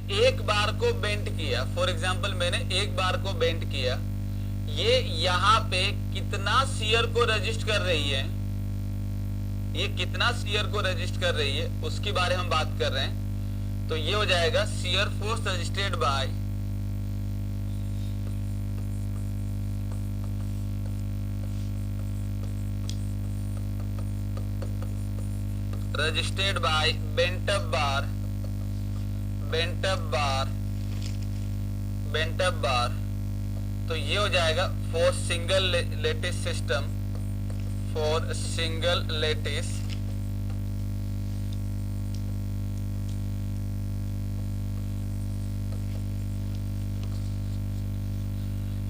एक बार को बेंट किया, फॉर एग्जांपल मैंने एक बार को बेंट किया, ये यहाँ पे कितना शियर को रजिस्ट कर रही है, ये कितना शियर को रजिस्ट कर रही है उसके बारे में हम बात कर रहे हैं। तो ये हो जाएगा shear force resisted by bent up bar, तो ये हो जाएगा for single lattice system, for single lattice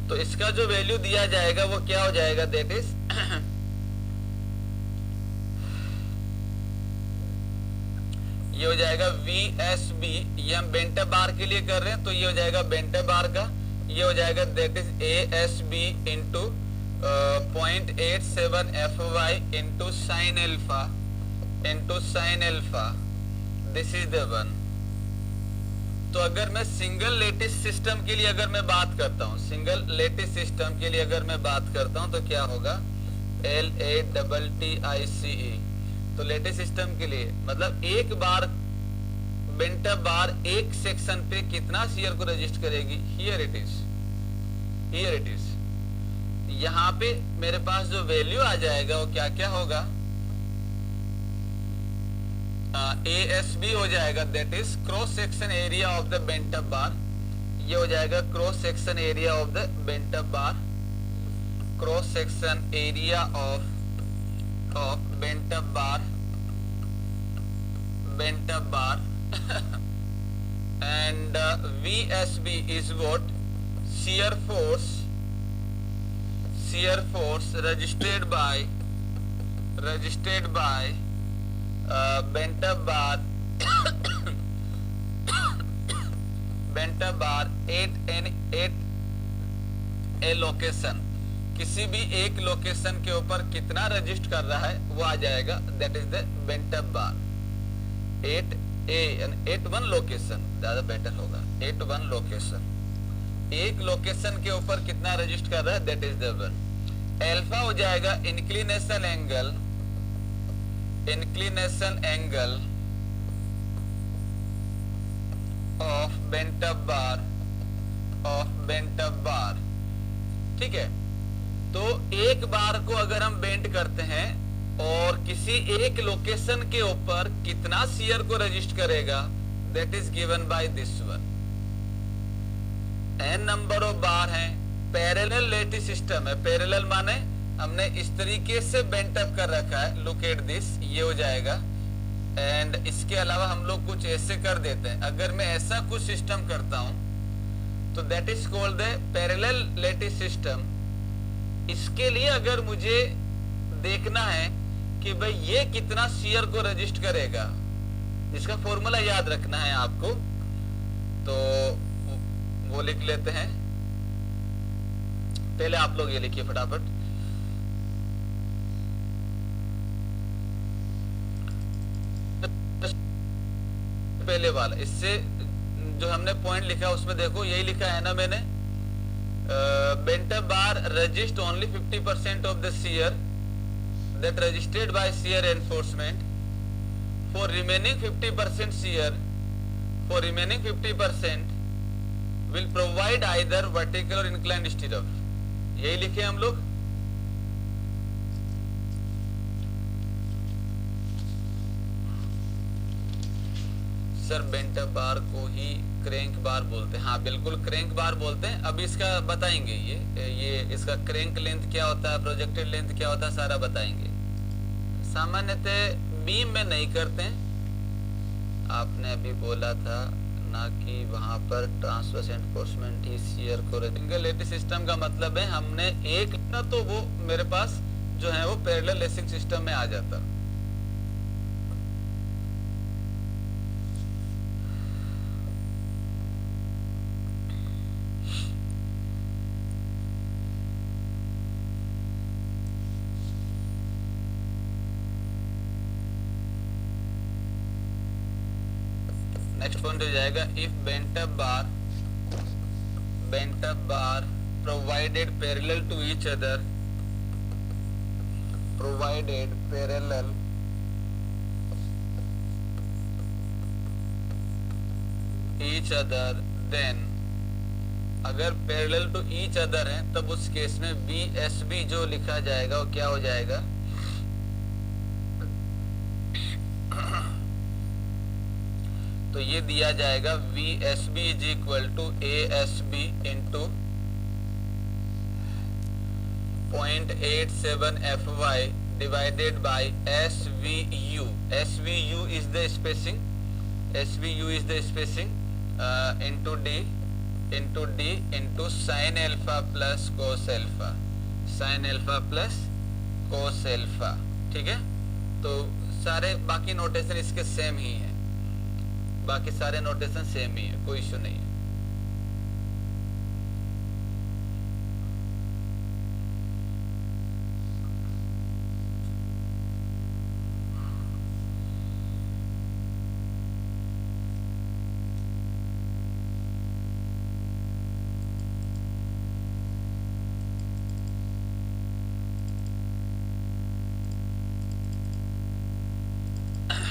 तो इसका जो वैल्यू दिया जाएगा वो क्या हो जाएगा, दैट इज ये हो जाएगा VSB, ये हम बेंटा बार के लिए कर रहे हैं तो ये हो जाएगा बेंटा बार का, ये हो जाएगा that is ASB into 0.87 FY into sine alpha, this is the one. तो अगर मैं सिंगल लेटिस सिस्टम के लिए अगर मैं बात करता हूँ, सिंगल लेटिस सिस्टम के लिए अगर मैं बात करता हूँ तो क्या होगा, LATTICE। तो लेटिस सिस्टम के लिए मतलब एक बार बेंट अप बार एक सेक्शन पे कितना शियर को रजिस्ट करेगी, हियर इट इज। यहाँ पे मेरे पास जो वैल्यू आ जाएगा वो क्या क्या होगा, ASB हो जाएगा that is cross section area of the bent up bar, ये हो जाएगा cross section area of the bent up bar, cross section area of bent up bar and VSB is what, shear force registered by bent up bar at a location, किसी भी एक location के ऊपर कितना resist कर रहा है वो आ जाएगा, that is the bent up bar at one location, ज्यादा बेटर होगा, एट वन लोकेशन, एक लोकेशन के ऊपर कितना रजिस्ट कर रहा है, that is the one. Alpha हो जाएगा inclination angle of bent up bar, ठीक है। तो एक बार को अगर हम बेंट करते हैं और किसी एक लोकेशन के ऊपर कितना शियर को रजिस्ट करेगा, that is given by this one. n number of बार है, पैरेलल लेटिस सिस्टम है, पैरेलल माने हमने इस तरीके से बेंट अप कर रखा है, लुक एट दिस, ये हो जाएगा। एंड इसके अलावा हम लोग कुछ ऐसे कर देते हैं, अगर मैं ऐसा कुछ सिस्टम करता हूं तो that is called the parallel lattice system. इसके लिए अगर मुझे देखना है कि भाई ये कितना शियर को रजिस्ट करेगा, इसका फॉर्मूला याद रखना है आपको, तो वो लिख लेते हैं। पहले आप लोग ये लिखिए फटाफट, पहले वाला, इससे जो हमने पॉइंट लिखा उसमें देखो यही लिखा है ना मैंने, bent up bar resist only 50% of the shear that registered by shear reinforcement, for remaining 50% shear, for remaining 50% will provide either vertical or inclined stirrup, यही लिखे हम लोग। सर बेंट अप बार को ही क्रैंक बार बोलते हैं, हाँ बिल्कुल क्रैंक बार बोलते हैं। अब इसका बताएंगे, ये इसका क्रैंक लेंथ क्या होता है, प्रोजेक्टेड लेंथ क्या होता है, सारा बताएंगे। सामान्यतः बीम में नहीं करते हैं, आपने अभी बोला था ना कि वहां पर ट्रांसवर्स एनफोर्समेंट ही शियर को। सिंगल लेटिस सिस्टम का मतलब है हमने एक ना, तो वो मेरे पास जो है वो पैरेलल लेसिंग सिस्टम में आ जाता। एक्सपोनेंट हो जाएगा if bent up bar provided parallel to each other, provided parallel each other, then अगर पैरेलल टू ईच अदर है तब उस केस में BSB जो लिखा जाएगा वो क्या हो जाएगा, तो ये दिया जाएगा VSB is equal to ASB into 0.87 FY divided by SVU. SVU is the spacing. SVU is the spacing into D into sin alpha plus cos alpha. Sin alpha plus cos alpha. ठीक है, तो सारे बाकी notation इसके same ही है, बाकी सारे notation same ही है, कोई इशू नहीं है।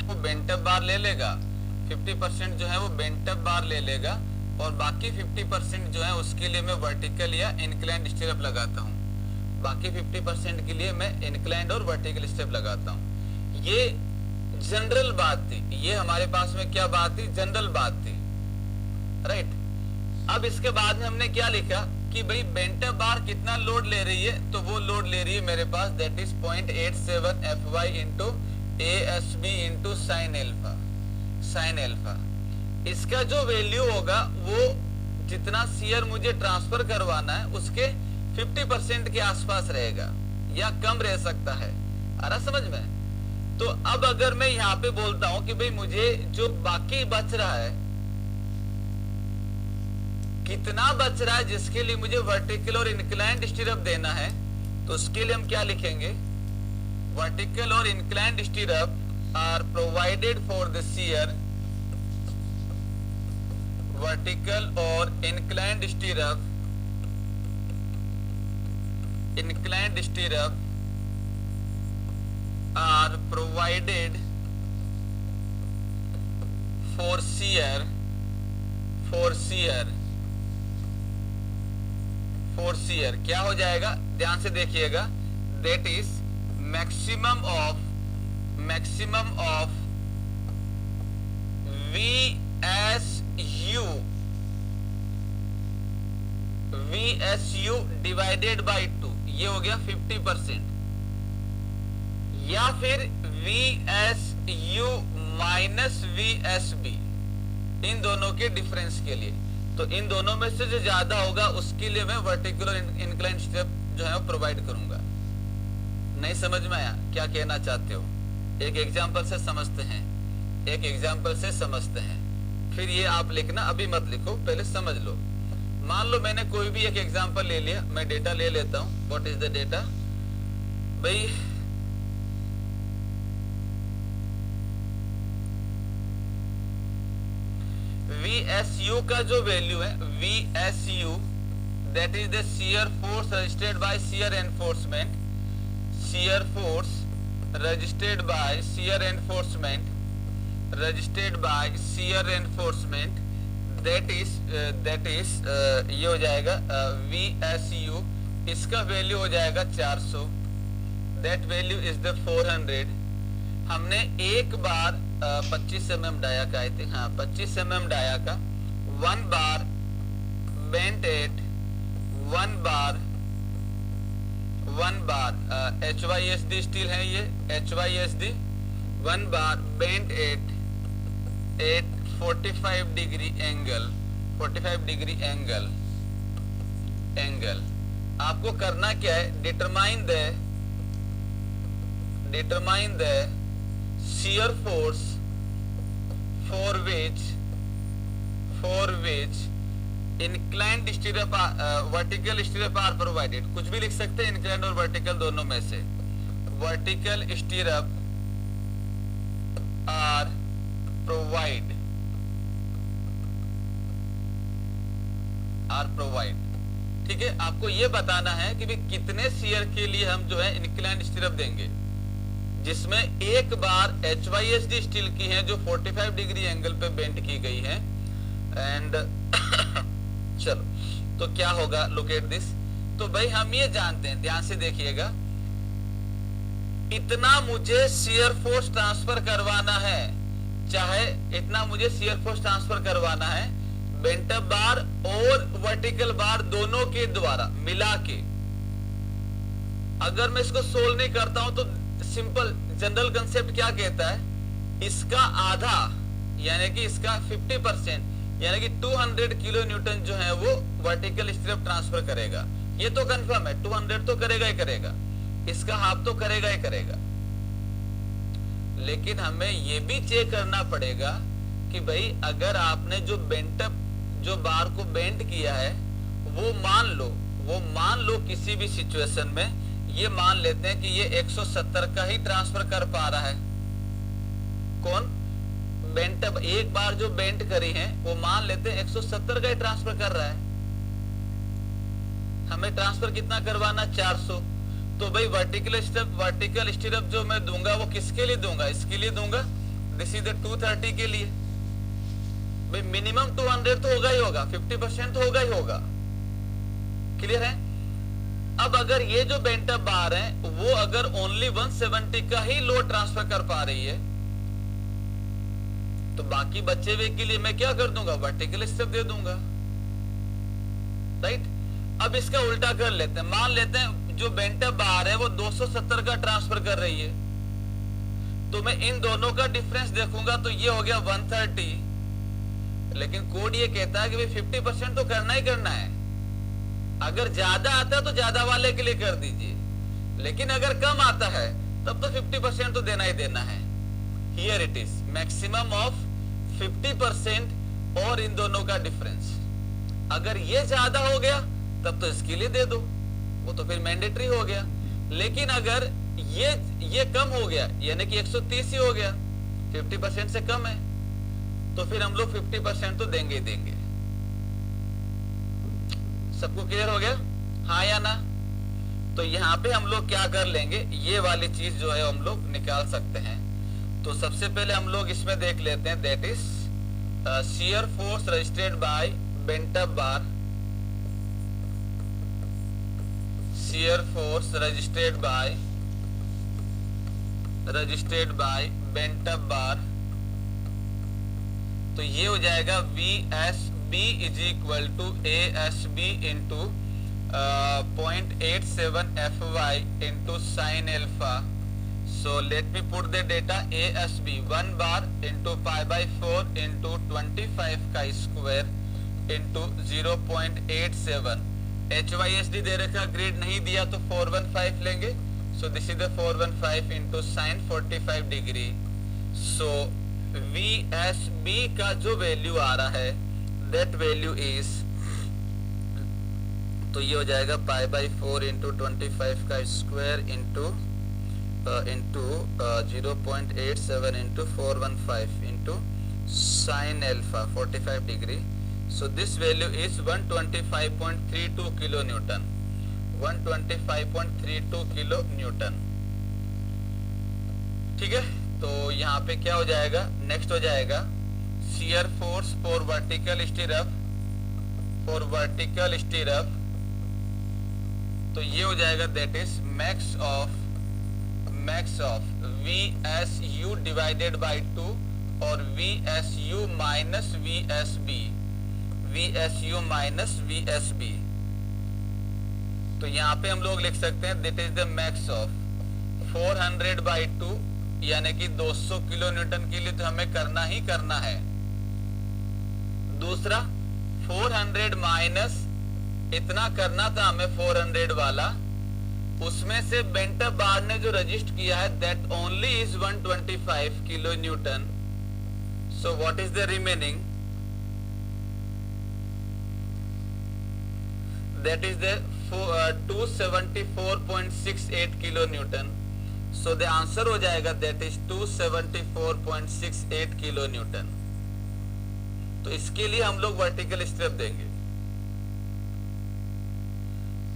वो बेंटअप बार ले लेगा, 50% जो है वो बेंटअप बार ले लेगा और बाकी 50% जो है उसके लिए मैं वर्टिकल या इंक्लाइंड स्टेप लगाता हूँ। बाकी 50% के लिए मैं इंक्लाइंड और वर्टिकल स्टेप लगाता हूँ। ये जनरल बात थी, ये हमारे पास में क्या बात थी, जनरल बात थी, राइट। अब इसके बाद में हमने क्या लिखा कि भाई बेंटअप बार कितना लोड ले रही है, तो वो लोड ले रही है मेरे पास that is 0.87 FY into ASB into sine alpha. इसका जो वैल्यू होगा वो जितना शियर मुझे ट्रांसफर करवाना है उसके 50% के आसपास रहेगा या कम रह सकता है। आ रहा समझ में? तो अब अगर मैं यहाँ पे बोलता हूं कि भाई मुझे जो बाकी बच रहा है, कितना बच रहा है जिसके लिए मुझे वर्टिकल और इंक्लाइंड स्टीरअप देना है, तो उसके लिए हम क्या लिखेंगे, वर्टिकल और inclined stirrup are provided for the shear, vertical और inclined stirrup are provided for shear क्या हो जाएगा, ध्यान से देखिएगा, that is maximum of VSU divided by 2, ये हो गया 50%, या फिर VSU माइनस VSB, इन दोनों के डिफरेंस के लिए। तो इन दोनों में से जो ज्यादा होगा उसके लिए मैं वर्टिकल और इंक्लाइंड स्टेप जो है वो प्रोवाइड करूंगा। नहीं समझ में आया क्या कहना चाहते हो? एक एग्जांपल से समझते हैं, फिर ये आप लिखना, अभी मत लिखो, पहले समझ लो। मान लो मैंने कोई भी एक एग्जांपल ले लिया, मैं डेटा ले लेता हूं। व्हाट इज द डेटा भाई, VSU का जो वैल्यू है, VSU that is the shear force resisted by shear enforcement, that is ये हो जाएगा VSU, इसका वैल्यू हो जाएगा 400, that value is the 400। हमने एक बार 25 mm डाया का, आई थिंक, हाँ 25 mm डाया का, 1 बार बेंट एट, 1 बार HYSD स्टील है ये, HYSD 1 बार बेंट एट 45 डिग्री एंगल। आपको करना क्या है, determine the shear force for which inclined stirrup vertical stirrup are provided। कुछ भी लिख सकते हैं, inclined और vertical दोनों में से। vertical stirrup are are provide. ठीक है, आपको ये बताना है कि भी कितने शियर के लिए हम जो है इंक्लाइन स्टीरअप देंगे, जिसमें एक बार HYSD स्टील की है जो 45 डिग्री एंगल पे बेंड की गई है। एंड चलो तो क्या होगा, लुक एट दिस। तो भाई हम ये जानते हैं, ध्यान से देखिएगा, इतना मुझे शियर फोर्स ट्रांसफर करवाना है, चाहे इतना मुझे शियर फोर्स ट्रांसफर करवाना है बेंट अप बार और वर्टिकल बार दोनों के द्वारा मिला के। अगर मैं इसको सोल्व नहीं करता हूं तो सिंपल जनरल कंसेप्ट क्या कहता है, इसका आधा यानी कि इसका 50% यानी कि 200 किलो न्यूटन जो है वो वर्टिकल स्टीरअप ट्रांसफर करेगा। ये तो कंफर्म है, 200 तो करेगा ही करेगा, इसका हाफ तो करेगा ही करेगा। लेकिन हमें ये भी चेक करना पड़ेगा कि भाई अगर आपने जो बेंटअप जो बार को बेंड किया है वो मान लो किसी भी सिचुएशन में ये मान लेते हैं कि ये 170 का ही ट्रांसफर कर पा रहा है। कौन? बेंटअप एक बार जो बेंड करी है वो मान लेते हैं 170 का ही ट्रांसफर कर रहा है। हमें ट्रांसफर कितना करवाना, 400। तो भाई वर्टिकल स्टीरअप जो मैं दूंगा वो किसके लिए दूंगा, इसके लिए दूंगा, दिस इज द 230 के लिए। भाई मिनिमम 200 तो होगा ही होगा, 50% तो होगा ही होगा। क्लियर है? अब अगर ये जो बेंटअप बार है वो अगर ओनली 170 का ही लोड ट्रांसफर कर पा रही है तो बाकी बचे हुए के लिए मैं क्या कर दूंगा, वर्टिकल स्टीरअप दे दूंगा। राइट? अब इसका उल्टा कर लेते हैं, मान लेते हैं जो बेंटअप बार है वो 270 का ट्रांसफर कर रही है, तो मैं इन दोनों का डिफरेंस देखूंगा तो ये हो गया 130। लेकिन कोड ये कहता है कि भाई 50% तो करना ही करना है। अगर ज्यादा आता है तो ज्यादा वाले के लिए कर दीजिए, लेकिन अगर कम आता है तब तो 50% तो देना ही देना है। Here it is maximum of 50% और इन दोनों का डिफरेंस। अगर ये ज्यादा हो गया तब तो इसके लिए दे दो, वो तो फिर मैंडेटरी हो गया। लेकिन अगर ये कम हो गया यानी कि 130 ही हो गया, 50% से कम है, तो फिर हम लोग 50% तो देंगे ही देंगे। सबको क्लियर हो गया, हाँ या ना? तो यहाँ पे हम लोग क्या कर लेंगे, ये वाली चीज जो है हम लोग निकाल सकते हैं। तो सबसे पहले हम लोग इसमें देख लेते हैं, that is shear force registered by bent up bar, shear force registered by bent up bar. तो ये हो जाएगा VSB is equal to ASB into 0.87 FY into sine alpha. So let me put the data. ASB 1 bar into pi by 4 into 25 का square into 0.87। HYSD दे रखा, grade नहीं दिया तो 415 लेंगे। So this is the 415 into sin 45 degree. So VSB का जो value आ रहा है that value is, तो ये हो जाएगा पाई बाई 4 इंटू 25 का square into 0.87 into 415 into sin alpha 45 degree. So this value is 125.32 kilonewton. 125.32 kilonewton. ठीक है, तो यहाँ पे क्या हो जाएगा, नेक्स्ट हो जाएगा shear force for vertical stirrup, तो ये हो जाएगा that is max of VSU divided by 2 और VSU minus VSB। तो यहाँ पे हम लोग लिख सकते हैं that is the max of 400 by 2 यानी कि 200 किलो न्यूटन के लिए तो हमें करना ही करना है। दूसरा 400 माइनस इतना करना था हमें 400 वाला, उसमें से बेंटअप बार ने जो रजिस्टर किया है that only is 125 kilo Newton. So what is the remaining? That is the 274.68 kilo Newton. So the answer हो जाएगा that is 274.68 किलो न्यूटन। तो इसके लिए हम लोग वर्टिकल स्टीरअप देंगे।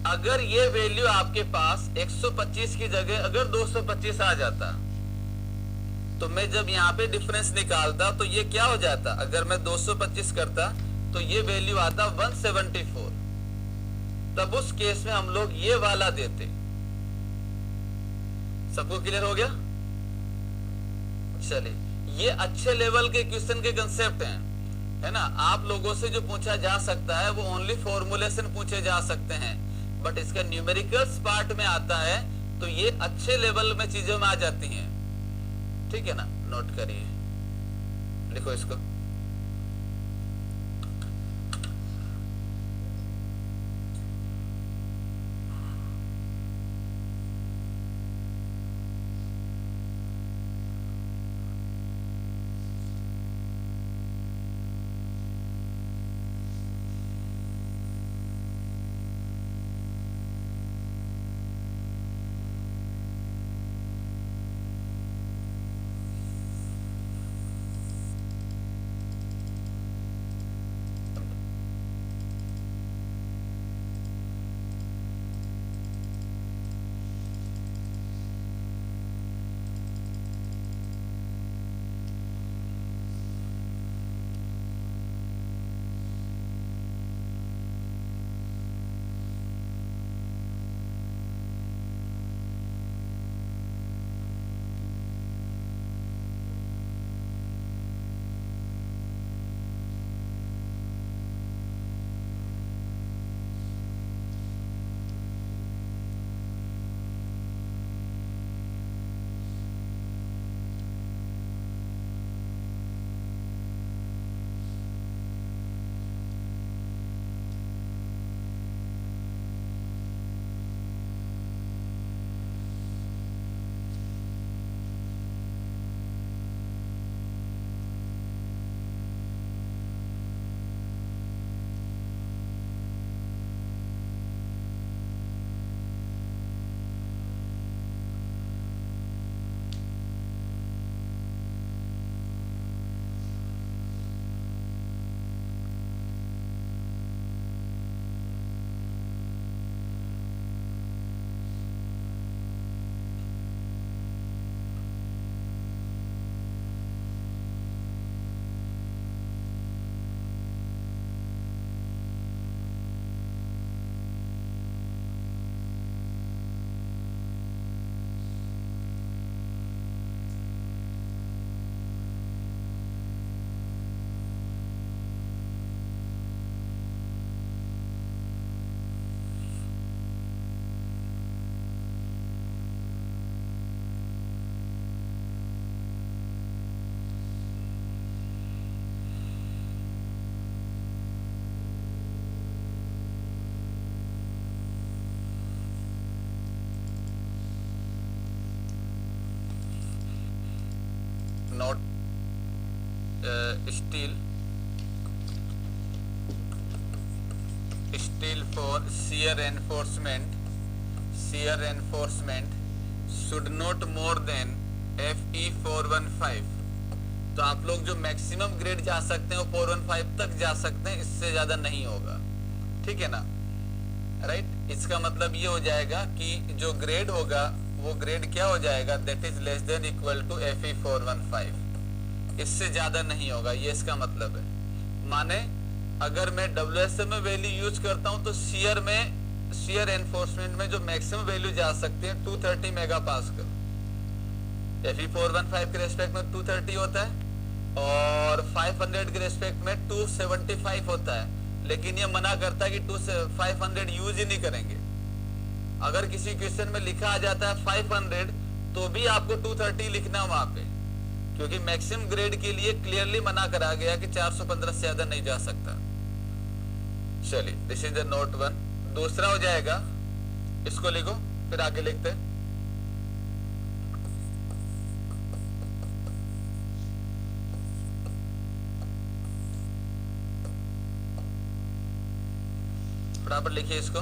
अगर ये वैल्यू आपके पास 125 की जगह अगर 225 आ जाता, तो मैं जब यहाँ पे डिफरेंस निकालता तो ये क्या हो जाता, अगर मैं 225 करता तो ये वैल्यू आता 174। तब उस केस में हम लोग ये वाला देते। सबको क्लियर हो गया? चलिए, ये अच्छे लेवल के क्वेश्चन के कंसेप्ट हैं, है ना। आप लोगों से जो पूछा जा सकता है वो ओनली फॉर्मुलेशन पूछे जा सकते हैं, बट इसका न्यूमेरिकल्स पार्ट में आता है तो ये अच्छे लेवल में चीजों में आ जाती हैं। ठीक है ना, नोट करिए, लिखो इसको। Not steel for shear reinforcement should not more than Fe415। तो आप लोग जो मैक्सिमम ग्रेड जा सकते हैं वो 415 तक जा सकते हैं, इससे ज्यादा नहीं होगा। ठीक है ना, राइट। इसका मतलब ये हो जाएगा कि जो ग्रेड होगा वो ग्रेड क्या हो जाएगा, that is less than equal to Fe415। इससे ज्यादा नहीं होगा, ये इसका मतलब है। माने अगर मैं WSM में वैल्यू यूज करता हूं तो शियर एनफोर्समेंट में जो मैक्सिमम वैल्यू जा सकती है 230 मेगापास्कल। Fe415 के रेस्पेक्ट में 230 होता है और 500 के रेस्पेक्ट में 275 होता है, लेकिन ये मना करता है कि 500 यूज ही नहीं करेंगे। अगर किसी क्वेश्चन में लिखा आ जाता है 500 तो भी आपको 230 लिखना वहां पे, क्योंकि मैक्सिमम ग्रेड के लिए क्लियरली मना करा गया कि 415 से ज्यादा नहीं जा सकता। चलिए, दिस इज द नोट 1। दूसरा हो जाएगा, इसको लिखो फिर आगे लिखते हैं। फटाफट लिखिए इसको।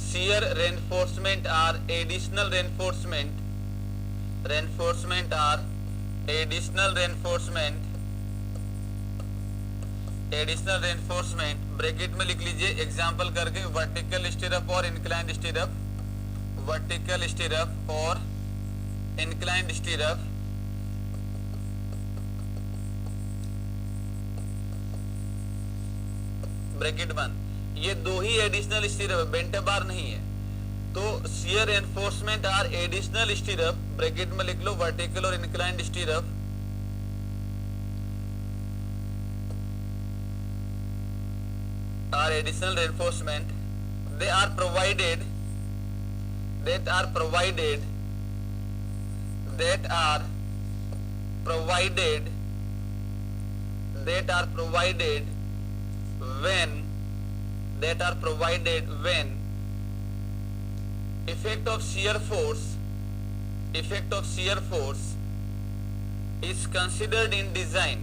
shear reinforcement are additional reinforcement additional reinforcement bracket में लिख लीजिए एग्जांपल करके, वर्टिकल स्टिरअप और इंक्लाइंड स्टिरअप, वर्टिकल स्टिरअप और इंक्लाइंड स्टिरअप, ब्रैकेट बंद। ये दो ही एडिशनल स्टिरअप, बेंट बार नहीं है। तो shear enforcement are additional stirrup, bracket में लिख लो वर्टिकल और inclined stirrup, are additional reinforcement, they are provided when effect of shear force is considered in design,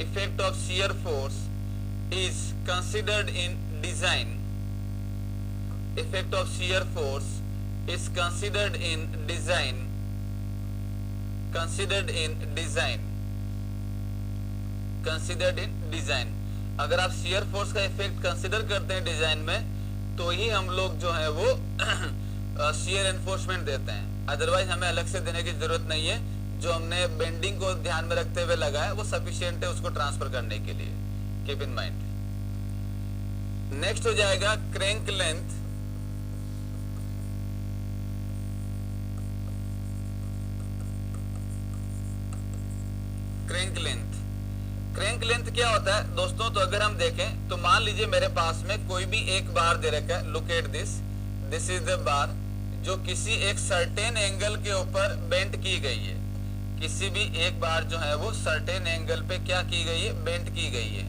effect of shear force is considered in design, effect of shear force is considered in design, considered in design, considered in design। अगर आप shear force का effect consider करते हैं design में, तो ही हम लोग जो है वो shear एनफोर्समेंट देते हैं, अदरवाइज हमें अलग से देने की जरूरत नहीं है। जो हमने बेंडिंग को ध्यान में रखते हुए लगाया वो सफिशिएंट है उसको ट्रांसफर करने के लिए, कीप इन माइंड। नेक्स्ट हो जाएगा crank length. Crank length, crank length क्या होता है दोस्तों? तो अगर हम देखें तो मान लीजिए मेरे पास में कोई भी एक बार दे रखा है, look at this, this is the bar जो किसी एक सर्टेन एंगल के ऊपर बेंट की गई है। किसी भी एक बार जो है वो सर्टेन एंगल पे क्या की गई है, बेंट की गई है।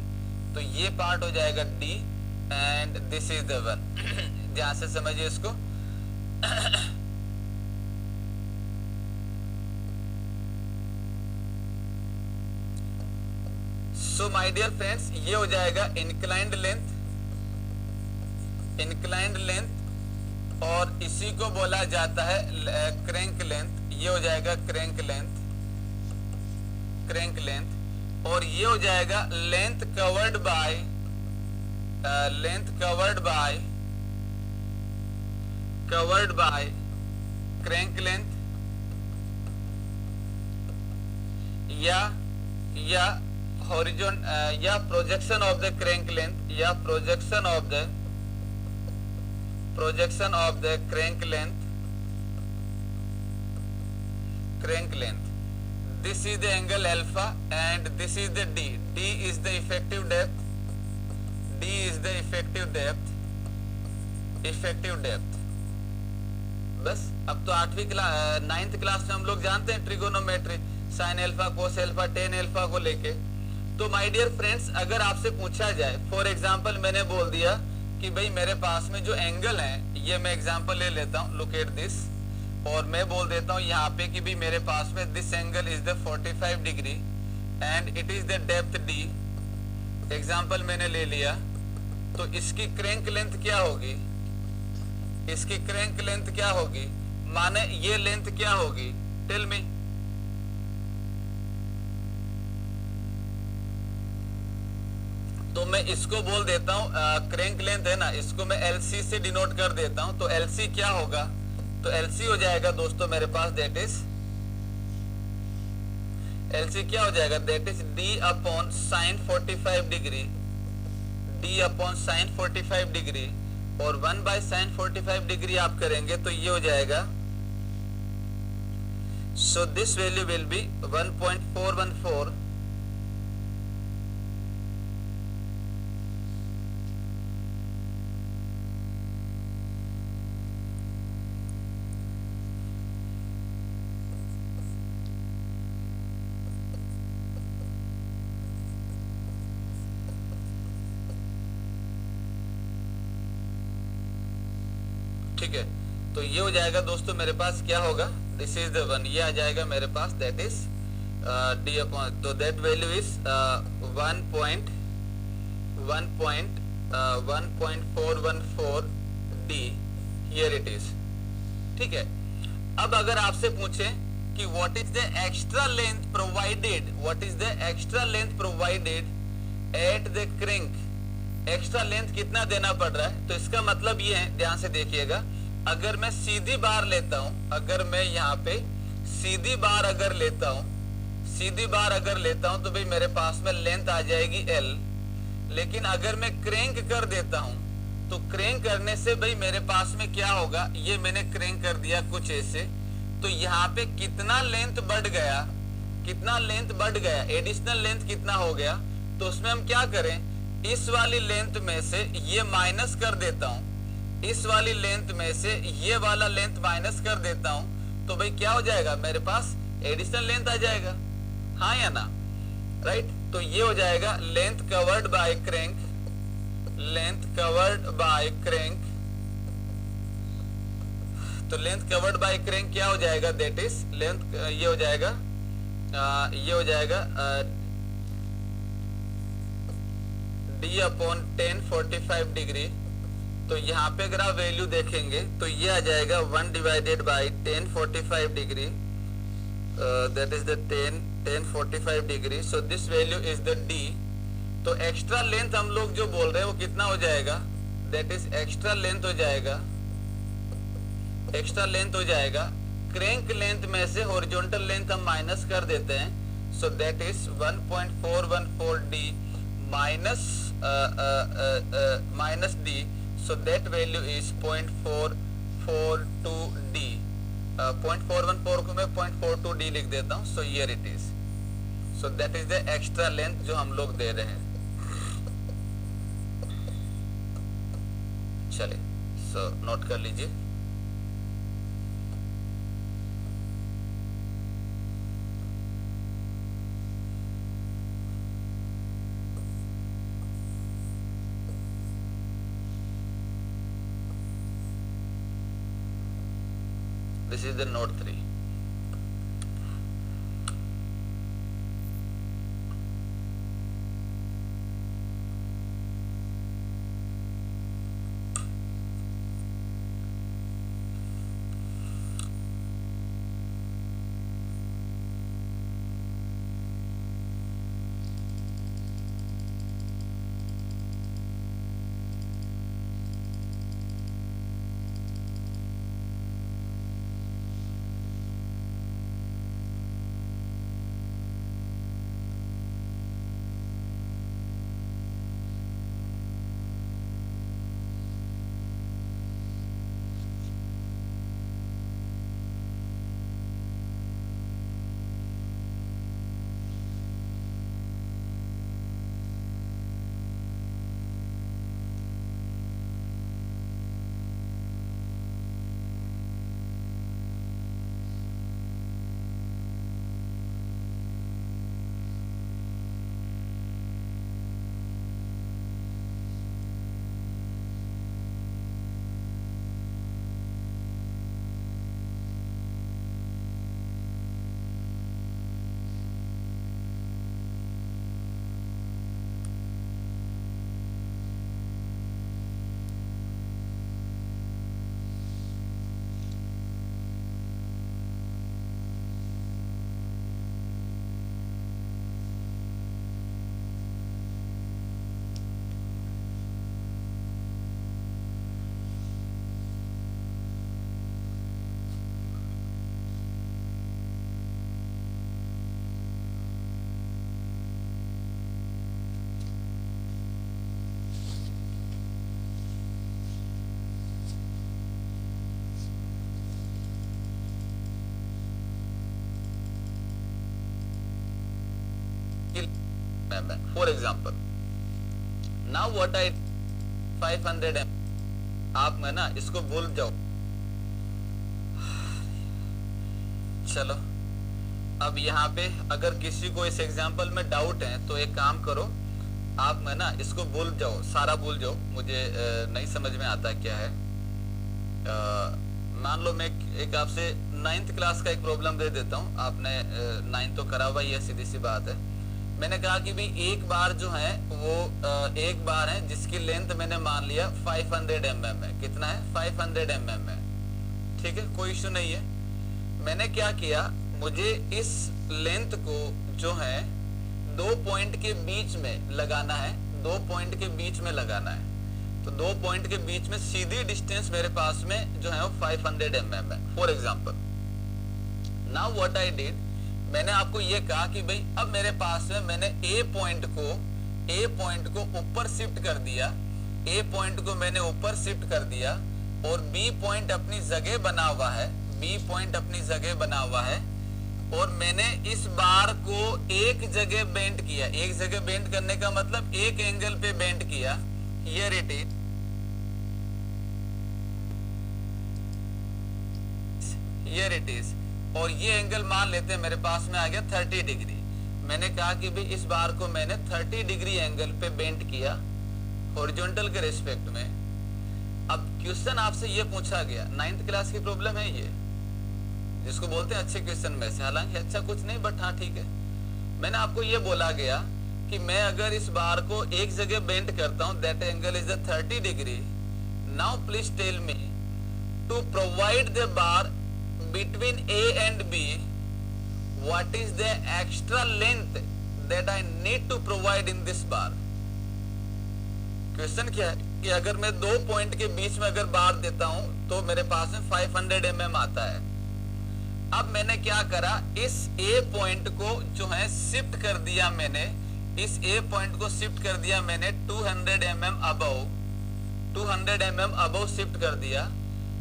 तो ये पार्ट हो जाएगा D and this is the one. ध्यान से समझिए इसको। सो माय डियर फ्रेंड्स, ये हो जाएगा इंक्लाइंड लेंथ, इंक्लाइंड लेंथ, और इसी को बोला जाता है क्रैंक लेंथ। ये हो जाएगा क्रैंक लेंथ, क्रैंक लेंथ। और ये हो जाएगा length covered by, length covered by, covered by crank length, या हॉरिजॉन या projection of the crank length, या projection of the crank length, crank length. This is the angle alpha and this is the D. D is the effective depth, D is the effective depth, effective depth. बस अब तो 8वीं class 9th class में हम लोग जानते हैं trigonometry, sine alpha, कोस alpha, tan alpha को लेके। तो माय डियर फ्रेंड्स, अगर आपसे पूछा जाए, फॉर एग्जांपल मैंने बोल दिया कि भाई मेरे पास में जो एंगल है, ये मैं एग्जांपल ले लेता हूँ, लुक एट दिस, और मैं बोल देता हूँ यहाँ पे कि भी मेरे पास में this angle is the 45 degree and it is the depth D. Example मैंने ले लिया, तो इसकी क्रैंक लेंथ क्या होगी, इसकी क्रैंक लेंथ क्या होगी, माने ये लेंथ क्या होगी, टेल मी। तो मैं इसको बोल देता हूँ क्रैंक लेंथ है ना, इसको मैं LC से डिनोट कर देता हूँ। तो LC क्या होगा, तो LC हो जाएगा दोस्तों मेरे पास, दैट इज LC क्या हो जाएगा, that is D upon sine 45 degree, D upon sine 45 degree, और 1 बाय साइन 45 डिग्री आप करेंगे तो ये हो जाएगा, so this value will be 1.414। ठीक है, तो ये हो जाएगा दोस्तों मेरे पास क्या होगा, दिस इज द वन, ये आ जाएगा मेरे पास, दैट इज डी अपॉन, तो that value is 1.414 D, here it is. ठीक है, अब अगर आपसे पूछे कि what is the extra length provided, what is the extra length provided at the Crick extra length कितना देना पड़ रहा है। तो इसका मतलब ये है, ध्यान से देखिएगा, अगर मैं सीधी बार लेता हूं, अगर मैं यहाँ पे सीधी बार अगर लेता हूं, सीधी बार अगर लेता हूं तो भाई मेरे पास में लेंथ आ जाएगी L। लेकिन अगर मैं क्रैंक कर देता हूं तो क्रैंक करने से भाई मेरे पास में क्या होगा, ये मैंने क्रैंक कर दिया कुछ ऐसे, तो यहाँ पे कितना लेंथ बढ़ गया, कितना लेंथ बढ़ गया, एडिशनल लेंथ कितना हो गया। तो उसमें हम क्या करें, इस वाली लेंथ में से ये माइनस कर देता हूं, इस वाली लेंथ में से ये वाला लेंथ माइनस कर देता हूं, तो भाई क्या हो जाएगा, मेरे पास एडिशनल लेंथ आ जाएगा, हाँ या ना, राइट। तो ये हो जाएगा length covered by crank, length covered by crank. तो लेंथ कवर्ड बाय क्रैंक क्या हो जाएगा, दैट इज लेंथ, ये हो जाएगा d अपॉन 10 45 डिग्री। तो यहाँ पे अगर आप वैल्यू देखेंगे तो ये आ जाएगा 1 divided by 10 45 degree, that is the 10 45 degree. So this value is the d। तो एक्स्ट्रा लेंथ हम लोग जो बोल रहे हैं वो कितना हो जाएगा, दैट इज एक्स्ट्रा लेंथ हो जाएगा, एक्स्ट्रा लेंथ हो जाएगा, क्रैंक लेंथ में से हॉरिजॉन्टल लेंथ हम माइनस कर देते हैं। So that is 1.414 d minus d। So that value is 0.442 d। 0.414 को मैं 0.42 d लिख देता हूँ। So here it is, so that is the extra length जो हम लोग दे रहे हैं। चलिए, सो नोट कर लीजिए। This is the note 3. For example, now what I 500 m, आप मैं ना इसको भूल जाओ। चलो, अब यहाँ पे अगर किसी को इस एग्जाम्पल में डाउट है तो एक काम करो, आप मैं ना इसको भूल जाओ, सारा भूल जाओ, मुझे नहीं समझ में आता क्या है। मान लो मैं एक आपसे 9th क्लास का एक प्रॉब्लम दे देता हूँ। आपने 9th तो करा हुआ, यह सीधी सी बात है। मैंने कहा कि भाई एक बार जो है वो एक बार है जिसकी लेंथ मैंने मान लिया 500 mm है। कितना है, 500 mm है, ठीक है, कोई इशू नहीं है। मैंने क्या किया, मुझे इस लेंथ को जो है दो पॉइंट के बीच में लगाना है, दो पॉइंट के बीच में लगाना है। तो दो पॉइंट के बीच में सीधी डिस्टेंस मेरे पास में जो है वो 500 mm है for example. Now what I did, मैंने आपको ये कहा कि भाई अब मेरे पास में मैंने ए पॉइंट को ऊपर शिफ्ट कर दिया, ए पॉइंट को मैंने ऊपर शिफ्ट कर दिया और बी पॉइंट अपनी जगह बना हुआ है, बी पॉइंट अपनी जगह बना हुआ है और मैंने इस बार को एक जगह बेंड किया। एक जगह बेंड करने का मतलब एक एंगल पे बेंड किया। Here it is, here it is, और ये एंगल मान लेते हैं मेरे पास में आ गया 30 डिग्री। मैंने कहा कि भाई इस बार को मैंने 30 डिग्री एंगल पे बेंड किया हॉरिजॉन्टल के रिस्पेक्ट में। अब क्वेश्चन आपसे ये पूछा गया, 9th क्लास की प्रॉब्लम है ये, जिसको बोलते हैं अच्छे क्वेश्चन में से, हालांकि अच्छा कुछ नहीं बट हाँ ठीक है। मैंने आपको ये बोला गया कि मैं अगर इस बार को एक जगह बेंड करता हूं, that angle is 30 degree. Now please tell me to provide the bar between A and B, what is the extra length that I need to provide in this bar? Question क्या है कि अगर मैं दो point के बीच में अगर बार देता हूं तो मेरे पास में 500 mm आता है। अब मैंने क्या करा, इस A पॉइंट को जो है शिफ्ट कर दिया मैंने, इस A पॉइंट को शिफ्ट कर दिया मैंने 200 mm above, 200 mm above shift कर दिया।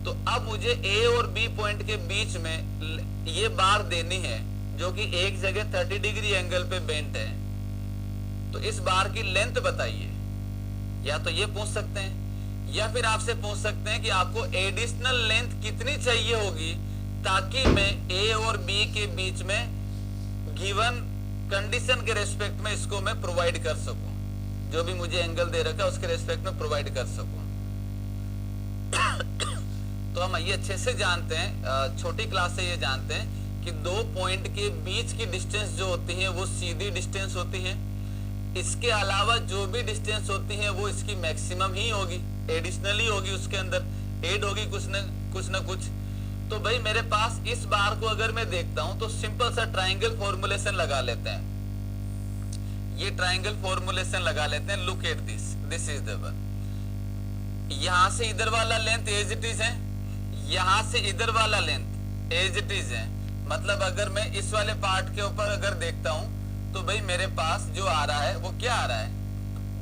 तो अब मुझे ए और बी पॉइंट के बीच में ये बार देनी है जो कि एक जगह 30 डिग्री एंगल पे बेंट है। तो इस बार की लेंथ बताइए। या तो ये पूछ सकते हैं या फिर आपसे पूछ सकते हैं कि आपको एडिशनल लेंथ कितनी चाहिए होगी ताकि मैं ए और बी के बीच में गिवन कंडीशन के रेस्पेक्ट में इसको मैं प्रोवाइड कर सकूं, जो भी मुझे एंगल दे रखा है उसके रेस्पेक्ट में प्रोवाइड कर सकूं। तो हम ये अच्छे से जानते हैं, छोटी क्लास से ये जानते हैं कि दो पॉइंट के बीच की डिस्टेंस जो होती है वो सीधी डिस्टेंस होती है। इसके अलावा जो भी डिस्टेंस होती है वो इसकी मैक्सिमम ही होगी, एडिशनल ही होगी, उसके अंदर ऐड होगी कुछ ना कुछ। तो भाई मेरे पास इस बार को अगर मैं देखता हूं तो सिंपल सा ट्राइंगल फॉर्मुलेशन लगा लेते हैं। ये ट्राइंगल फॉर्मुलेशन लगा लेते हैं। Look at this, this is the one. यहां से इधर वाला लेंथ एज इट इज है, यहां से इधर वाला लेंथ एज इट इज है। मतलब अगर मैं इस वाले पार्ट के ऊपर अगर देखता हूं तो भाई मेरे पास जो आ रहा है वो क्या आ रहा है,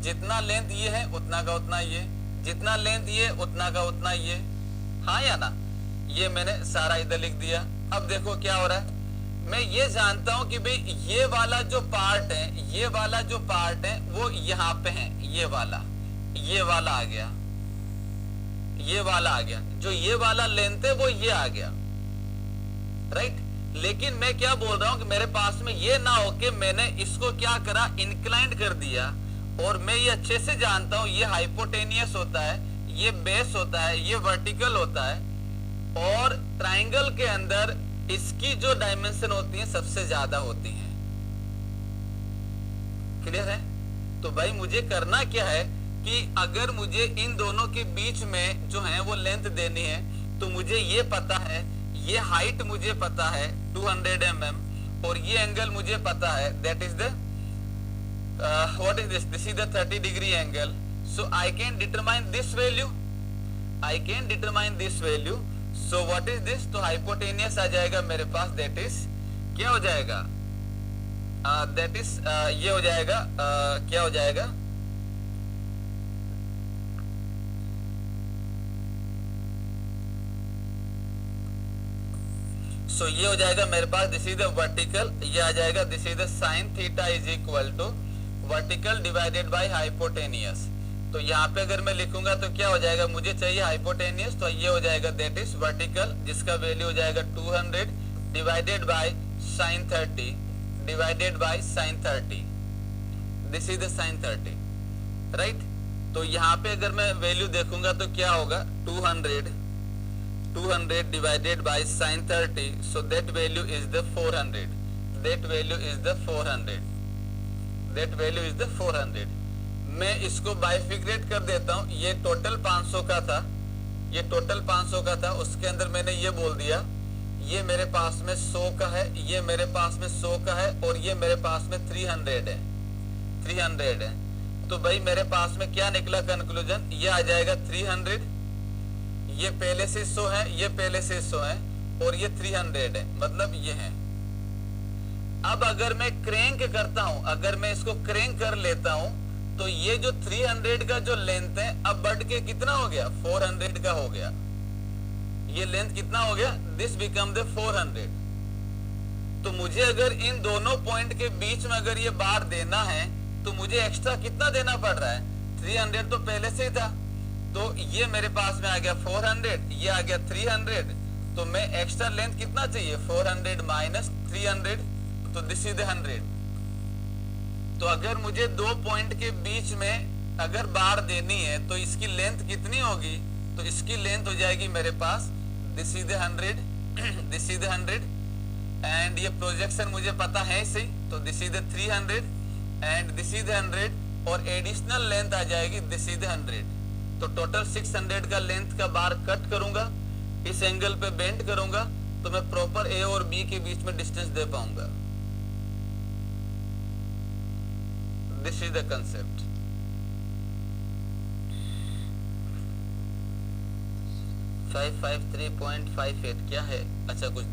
जितना लेंथ ये है उतना का उतना ये, जितना लेंथ ये उतना का उतना ये, हाँ या ना। ये मैंने सारा इधर लिख दिया। अब देखो क्या हो रहा है, मैं ये जानता हूं कि भाई ये वाला जो पार्ट है, ये वाला जो पार्ट है वो यहाँ पे है, ये वाला आ गया, ये वाला आ गया, जो ये वाला लेंथ है वो ये आ गया, राइट। लेकिन मैं क्या बोल रहा हूं कि मेरे पास में ये ना हो कि मैंने इसको क्या करा, इंक्लाइंड कर दिया। और मैं ये अच्छे से जानता हूं ये हाइपोटेनियस होता है, ये बेस होता है, ये वर्टिकल होता है, और ट्राइंगल के अंदर इसकी जो डायमेंशन होती है सबसे ज्यादा होती है। क्लियर है? तो भाई मुझे करना क्या है कि अगर मुझे इन दोनों के बीच में जो है वो लेंथ देनी है तो मुझे ये पता है, ये हाइट मुझे पता है 200 mm और ये एंगल मुझे पता है, that is the what is this is the 30 degree angle. So I can determine this value, I can determine this value. So what is this, तो हाइपोटेनियस आ जाएगा मेरे पास, दैट इज क्या हो जाएगा, दैट इज ये हो जाएगा, क्या हो जाएगा, सो ये हो जाएगा मेरे पास, दिस इज द वर्टिकल, ये आ जाएगा this is the sine theta is equal to vertical divided by hypotenuse. तो यहाँ पे अगर मैं लिखूंगा तो क्या हो जाएगा, मुझे चाहिए हाइपोटेनियस, तो ये हो जाएगा दैट इज वर्टिकल, जिसका वैल्यू हो जाएगा 200 divided by sine 30 divided by sine 30, this is the sine 30, right. तो यहाँ पे अगर मैं वैल्यू देखूंगा तो क्या होगा, 200 divided by sin 30, so that value is the 400, that value is the 400, that value is the 400। मैं इसको बाइफिग्रेट कर देता हूं, ये टोटल 500 का था, ये टोटल 500 का था, उसके अंदर मैंने ये बोल दिया ये मेरे पास में 100 का है, ये मेरे पास में 100 का है और ये मेरे पास में 300 है। 300 है, तो भाई मेरे पास में क्या निकला कंक्लूजन, ये आ जाएगा 300, ये पहले से 100 है, ये पहले से 100 है, और ये 300 है, मतलब ये है। अब अगर मैं क्रैंक करता हूं, अगर मैं इसको क्रैंक कर लेता हूं, तो ये जो 300 का जो लेंथ है अब बढ़ के कितना हो गया, 400 का हो गया। ये लेंथ कितना हो गया, दिस बिकम द 400। तो मुझे अगर इन दोनों पॉइंट के बीच में अगर ये बार देना है तो मुझे एक्स्ट्रा कितना देना पड़ रहा है, 300 तो पहले से ही था, तो ये मेरे पास में आ गया 400, ये आ गया 300, तो मैं एक्स्ट्रा लेंथ कितना चाहिए, 400 माइनस 300, तो दिस इज 100। तो अगर मुझे दो पॉइंट के बीच में अगर बार देनी है तो इसकी लेंथ कितनी होगी, तो इसकी लेंथ हो जाएगी मेरे पास, this is 100, this is 100, and ये प्रोजेक्शन मुझे पता है सही, तो this is 300 and this is 100, और एडिशनल लेंथ आ जाएगी, दिस इज 100। तो टोटल 600 का लेंथ का बार कट करूंगा, इस एंगल पे बेंड करूंगा, तो मैं प्रॉपर ए और बी के बीच में डिस्टेंस दे पाऊंगा। This is the concept. Five 553.58 क्या है, अच्छा कुछ,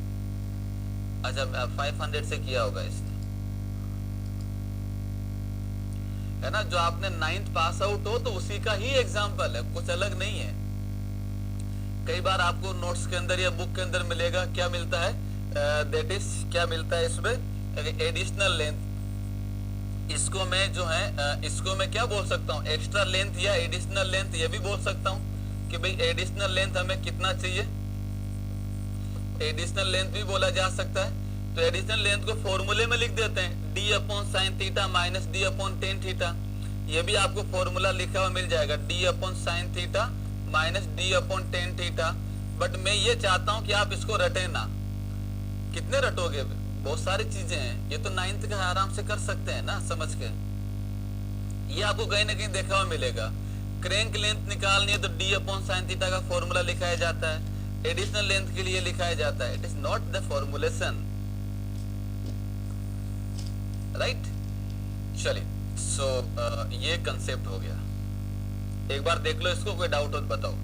अच्छा 500 से किया होगा इसने, है ना। जो आपने 9th पास आउट हो तो उसी का ही एग्जांपल है, कुछ अलग नहीं है। कई बार आपको नोट्स के अंदर या बुक के अंदर मिलेगा, क्या मिलता है, दैट इज क्या मिलता है इसमें, एडिशनल लेंथ। इसको मैं जो है इसको मैं क्या बोल सकता हूँ, एक्स्ट्रा लेंथ या एडिशनल लेंथ, ये भी बोल सकता हूँ कि भाई एडिशनल लेंथ हमें कितना चाहिए, एडिशनल लेंथ भी बोला जा सकता है। तो एडिशनल लेंथ को फॉर्मूले में लिख देते हैं, d upon sine theta minus d upon tan theta. ये भी आपको फॉर्मूला लिखा हुआ मिल जाएगा, d upon sine theta minus d upon tan theta. But मैं ये चाहता हूं कि आप इसको रटे ना। कितने रटोगे, बहुत सारी चीजें हैं, ये तो 9th का आराम से कर सकते हैं ना समझ के। ये आपको कहीं ना कहीं देखा हुआ मिलेगा। क्रैंक लेंथ निकालनी है तो d अपॉन साइन थीटा का फॉर्मूला लिखाया जाता है, एडिशनल लेंथ के लिए लिखाया जाता है। It is not the formulation, right. चलिए, सो ये कंसेप्ट हो गया। एक बार देख लो इसको, कोई डाउट हो तो बताओ।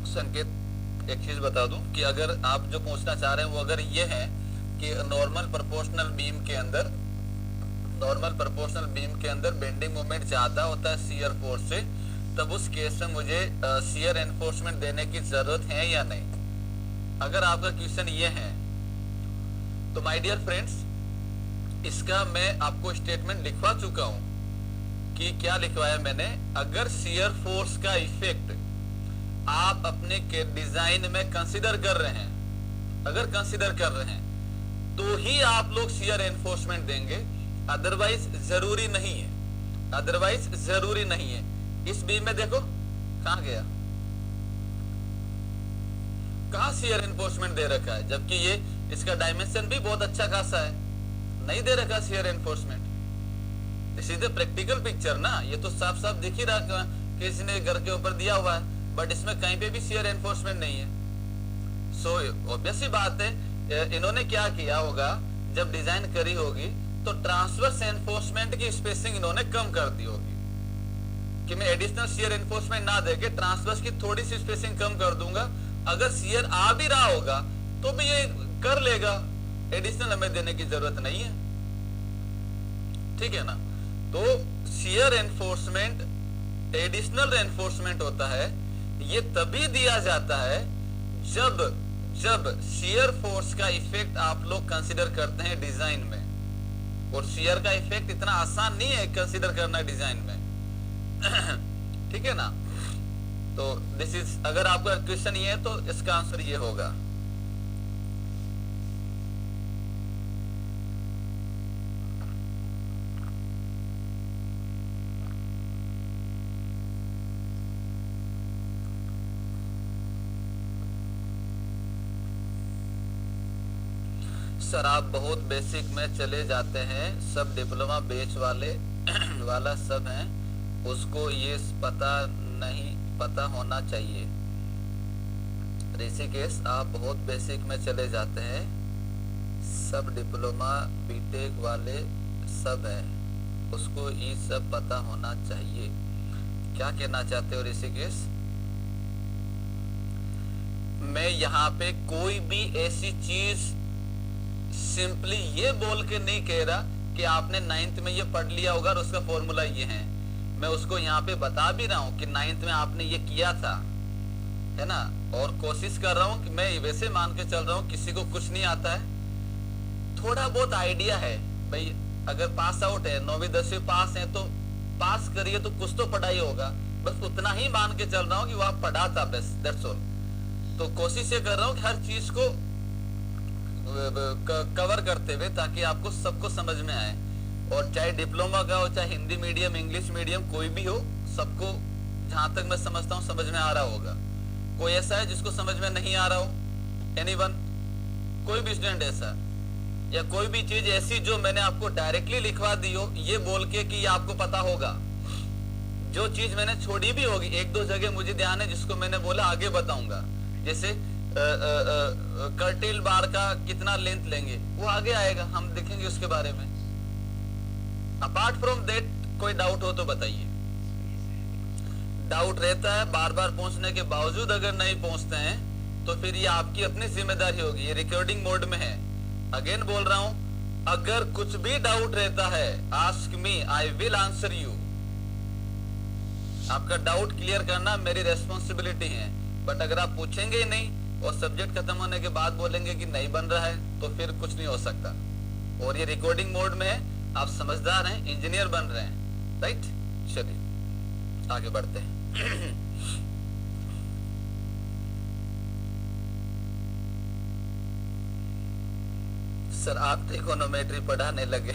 संकेत एक चीज बता दूं कि अगर आप जो पूछना चाह रहे हैं वो अगर ये है कि नॉर्मल प्रोपोर्शनल बीम के अंदर, नॉर्मल प्रोपोर्शनल बीम के अंदर बेंडिंग मोमेंट ज्यादा होता है शियर फोर्स से, तब उस केस में मुझे शियर एनफोर्समेंट देने की जरूरत है या नहीं। अगर आपका क्वेश्चन ये है तो माय डियर फ्रेंड्स, इसका मैं आपको स्टेटमेंट लिखवा चुका हूं कि क्या लिखवाया मैंने। अगर शियर फोर्स का इफेक्ट आप अपने के डिजाइन में कंसीडर कर रहे हैं, अगर कंसीडर कर रहे हैं तो ही आप लोग शियर एनफोर्समेंट देंगे, अदरवाइज जरूरी नहीं है, अदरवाइज जरूरी नहीं है। इस बीम में देखो कहां गया, कहां शियर एनफोर्समेंट दे रखा है, जबकि ये इसका डायमेंशन भी बहुत अच्छा खासा है, नहीं दे रखा shear enforcement. This is the practical picture ना, ये तो साफ साफ दिख ही रहा किसी ने घर के ऊपर दिया हुआ है, बट इसमें कहीं पे भी शियर एनफोर्समेंट नहीं है। सो ऑब्वियस सी बात है, इन्होंने क्या किया होगा, जब डिजाइन करी होगी तो ट्रांसवर्स एनफोर्समेंट की स्पेसिंग इन्होंने कम कर दी होगी कि मैं एडिशनल शियर एनफोर्समेंट ना देके ट्रांसवर्स की थोड़ी सी स्पेसिंग कम कर दूंगा। अगर शियर आ भी रहा होगा तो भी ये कर लेगा, एडिशनल हमें देने की जरूरत नहीं है, ठीक है ना। तो शियर एनफोर्समेंट एडिशनल एनफोर्समेंट होता है, ये तभी दिया जाता है जब शियर फोर्स का इफेक्ट आप लोग कंसीडर करते हैं डिजाइन में, और शियर का इफेक्ट इतना आसान नहीं है कंसीडर करना डिजाइन में ठीक है ना। तो दिस इज, अगर आपका क्वेश्चन ये है तो इसका आंसर ये होगा। सर आप बहुत बेसिक में चले जाते हैं, सब डिप्लोमा बैच वाले वाला सब हैं, उसको ये पता होना चाहिए। ऋषिकेश आप बहुत बेसिक में चले जाते हैं, सब डिप्लोमा बीटेक वाले सब है, उसको ये सब पता होना चाहिए। क्या कहना चाहते हो ऋषिकेश? मैं यहाँ पे कोई भी ऐसी चीज सिंपली ये बोल के नहीं कह रहा कि आपने 9th में ये पढ़ लिया होगा और उसका फॉर्मूला ये है। मैं उसको यहाँ पे बता भी रहा हूँ कि 9th में आपने ये किया था, है ना। और कोशिश कर रहा हूँ कि मैं वैसे मान के चल रहा हूँ किसी को कुछ नहीं आता है, थोड़ा बहुत आइडिया है भाई। अगर पास आउट है, 9वीं 10वीं पास है तो पास करिए तो कुछ तो पढ़ाई होगा, बस उतना ही मान के चल रहा हूँ कि वह पढ़ा था, बस दैट्स ऑल। तो कोशिश ये कर रहा हूँ कि हर चीज को कवर करते हुए ताकि आपको सबको समझ में आए। और चाहे डिप्लोमा का हो, चाहे हिंदी मीडियम, इंग्लिश मीडियम, कोई भी हो, सबको जहां तक मैं समझता हूँ समझ में आ रहा होगा। कोई ऐसा है जिसको समझ में नहीं आ रहा हो? एनीवन? कोई भी स्टूडेंट ऐसा, या कोई भी चीज ऐसी जो मैंने आपको डायरेक्टली लिखवा दी हो ये बोल के कि ये आपको पता होगा? जो चीज मैंने छोड़ी भी होगी, एक दो जगह मुझे ध्यान है जिसको मैंने बोला आगे बताऊंगा, जैसे कर्टेल बार का कितना लेंथ लेंगे वो आगे आएगा, हम देखेंगे उसके बारे में। अपार्ट फ्रॉम दैट कोई डाउट हो तो बताइए। डाउट रहता है, बार बार पहुंचने के बावजूद अगर नहीं पहुंचते हैं तो फिर ये आपकी अपनी जिम्मेदारी होगी। ये रिकॉर्डिंग मोड में है, अगेन बोल रहा हूं, अगर कुछ भी डाउट रहता है ask me, I will answer you. आपका डाउट क्लियर करना मेरी रेस्पॉन्सिबिलिटी है। बट अगर आप पूछेंगे ही नहीं और सब्जेक्ट खत्म होने के बाद बोलेंगे कि नहीं बन रहा है तो फिर कुछ नहीं हो सकता। और ये रिकॉर्डिंग मोड में है, आप समझदार हैं, इंजीनियर बन रहे हैं, राइट। चलिए आगे बढ़ते हैं। सर आप ट्रिगोनोमेट्री पढ़ाने लगे।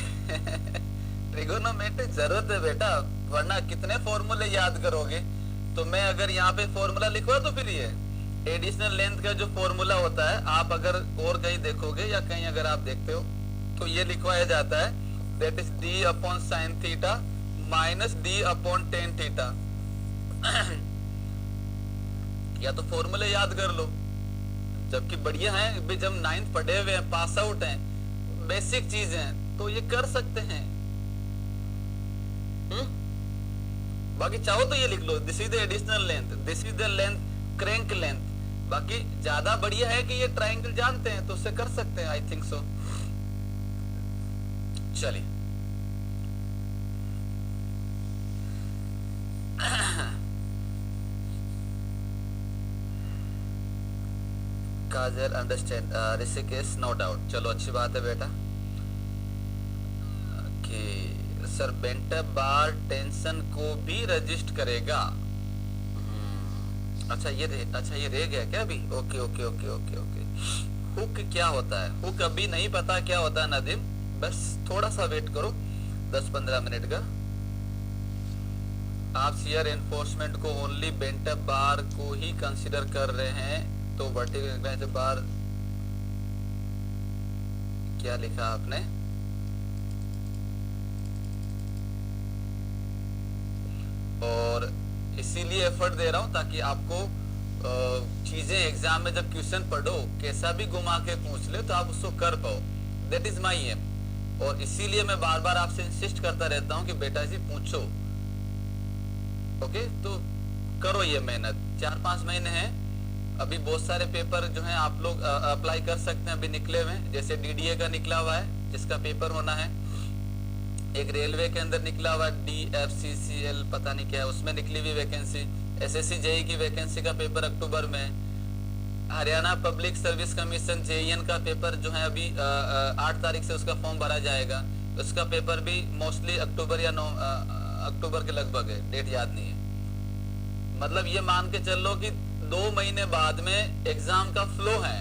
ट्रिगोनोमेट्री जरूरत है बेटा, वरना कितने फॉर्मूले याद करोगे। तो मैं अगर यहाँ पे फॉर्मूला लिखवा तो फिर ये एडिशनल लेंथ का जो फॉर्मूला होता है, आप अगर और कहीं देखोगे या कहीं अगर आप देखते हो तो ये लिखवाया जाता है, that is d upon sine theta minus d upon tan theta. या तो फॉर्मूले याद कर लो, जबकि बढ़िया है जब 9th पढ़े हुए हैं, पास आउट हैं, बेसिक चीज है तो ये कर सकते हैं। बाकी चाहो तो ये लिख लो, this is the additional length, this is the length crank length. बाकी ज्यादा बढ़िया है कि ये ट्रायंगल जानते हैं तो उससे कर सकते हैं, आई थिंक सो। चलिए काजल अंडरस्टैंड, ऋषिकेश नो डाउट। चलो अच्छी बात है बेटा। सर बेंटअप बार टेंशन को भी रजिस्ट करेगा। अच्छा ये रह गया क्या अभी? Okay okay okay okay okay. Hook क्या होता है? हुक अभी नहीं पता क्या होता है नदीम, बस थोड़ा सा वेट करो 10-15 मिनट का। आप शियर एनफोर्समेंट को ओनली बेंटअप बार को ही कंसीडर कर रहे हैं तो वर्टिकल बार क्या लिखा आपने? और इसीलिए एफर्ट दे रहा हूं ताकि आपको चीजें एग्जाम में जब क्वेश्चन पढ़ो कैसा भी घुमा के पूछ ले तो आप उसको कर पाओ। That is my aim. और इसीलिए मैं बार बार आपसे इंसिस्ट करता रहता हूं कि बेटा जी पूछो। ओके, तो करो ये मेहनत। 4-5 महीने हैं अभी, बहुत सारे पेपर जो हैं आप लोग अप्लाई कर सकते हैं, अभी निकले हुए। जैसे डीडीए का निकला हुआ है जिसका पेपर होना है, एक रेलवे के अंदर निकला हुआ DFCCL पता नहीं क्या है, उसमें निकली हुई वैकेंसी। SSC JEE की वैकेंसी का पेपर अक्टूबर में। Haryana public service commission JEN का पेपर जो है अभी 8 तारीख से उसका फॉर्म भरा जाएगा। उसका पेपर भी मोस्टली अक्टूबर या अक्टूबर के लगभग है, डेट याद नहीं है। मतलब ये मान के चल लो कि 2 महीने बाद में एग्जाम का फ्लो है।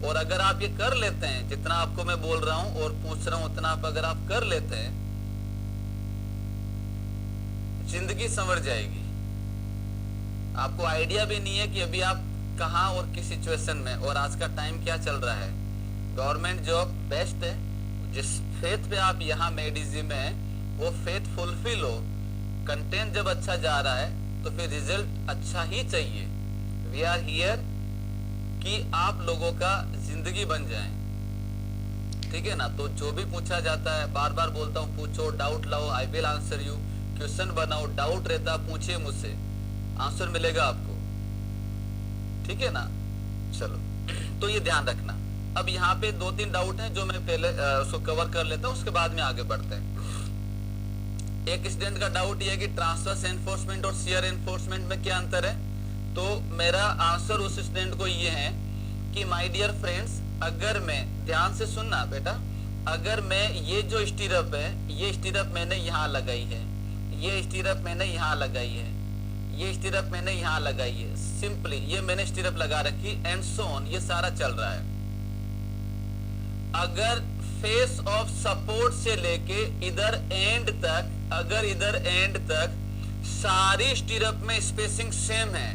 और अगर आप ये कर लेते हैं, जितना आपको मैं बोल रहा हूं और पूछ रहा हूं उतना आप अगर आप कर लेते हैं, जिंदगी संवर जाएगी। आपको आइडिया भी नहीं है कि अभी आप कहां और किस सिचुएशन में, और आज का टाइम क्या चल रहा है। गवर्नमेंट जॉब बेस्ट है। जिस फेथ पे आप यहाँ मेडिजी में हैं वो फेथ फुलफिल हो। कंटेंट जब अच्छा जा रहा है तो फिर रिजल्ट अच्छा ही चाहिए। वी आर हियर कि आप लोगों का जिंदगी बन जाए। ठीक है ना। तो जो भी पूछा जाता है, बार बार बोलता हूँ, पूछो, डाउट लाओ, I will answer you. Question बनाओ, डाउट रहता पूछिए मुझसे, आंसर मिलेगा आपको, ठीक है ना। चलो, तो ये ध्यान रखना। अब यहाँ पे 2-3 डाउट हैं जो मैं पहले उसको कवर कर लेता हूँ, उसके बाद में आगे बढ़ते हैं। एक स्टूडेंट का डाउट ये है कि ट्रांसवर्स एनफोर्समेंट और शियर एनफोर्समेंट में क्या अंतर है। तो मेरा आंसर उस स्टूडेंट को ये है कि माय डियर फ्रेंड्स, अगर मैं, ध्यान से सुनना बेटा, अगर मैं ये जो स्टीरअप है, ये स्टीरअप मैंने यहाँ लगाई है, ये स्टीरअप मैंने यहाँ लगाई है, ये स्टीरअप मैंने यहाँ लगाई है, सिंपली ये मैंने स्टीरअप लगा रखी एंड सो ऑन, ये सारा चल रहा है। अगर फेस ऑफ सपोर्ट से लेके इधर एंड तक, अगर इधर एंड तक सारी स्टीरअप में स्पेसिंग सेम है,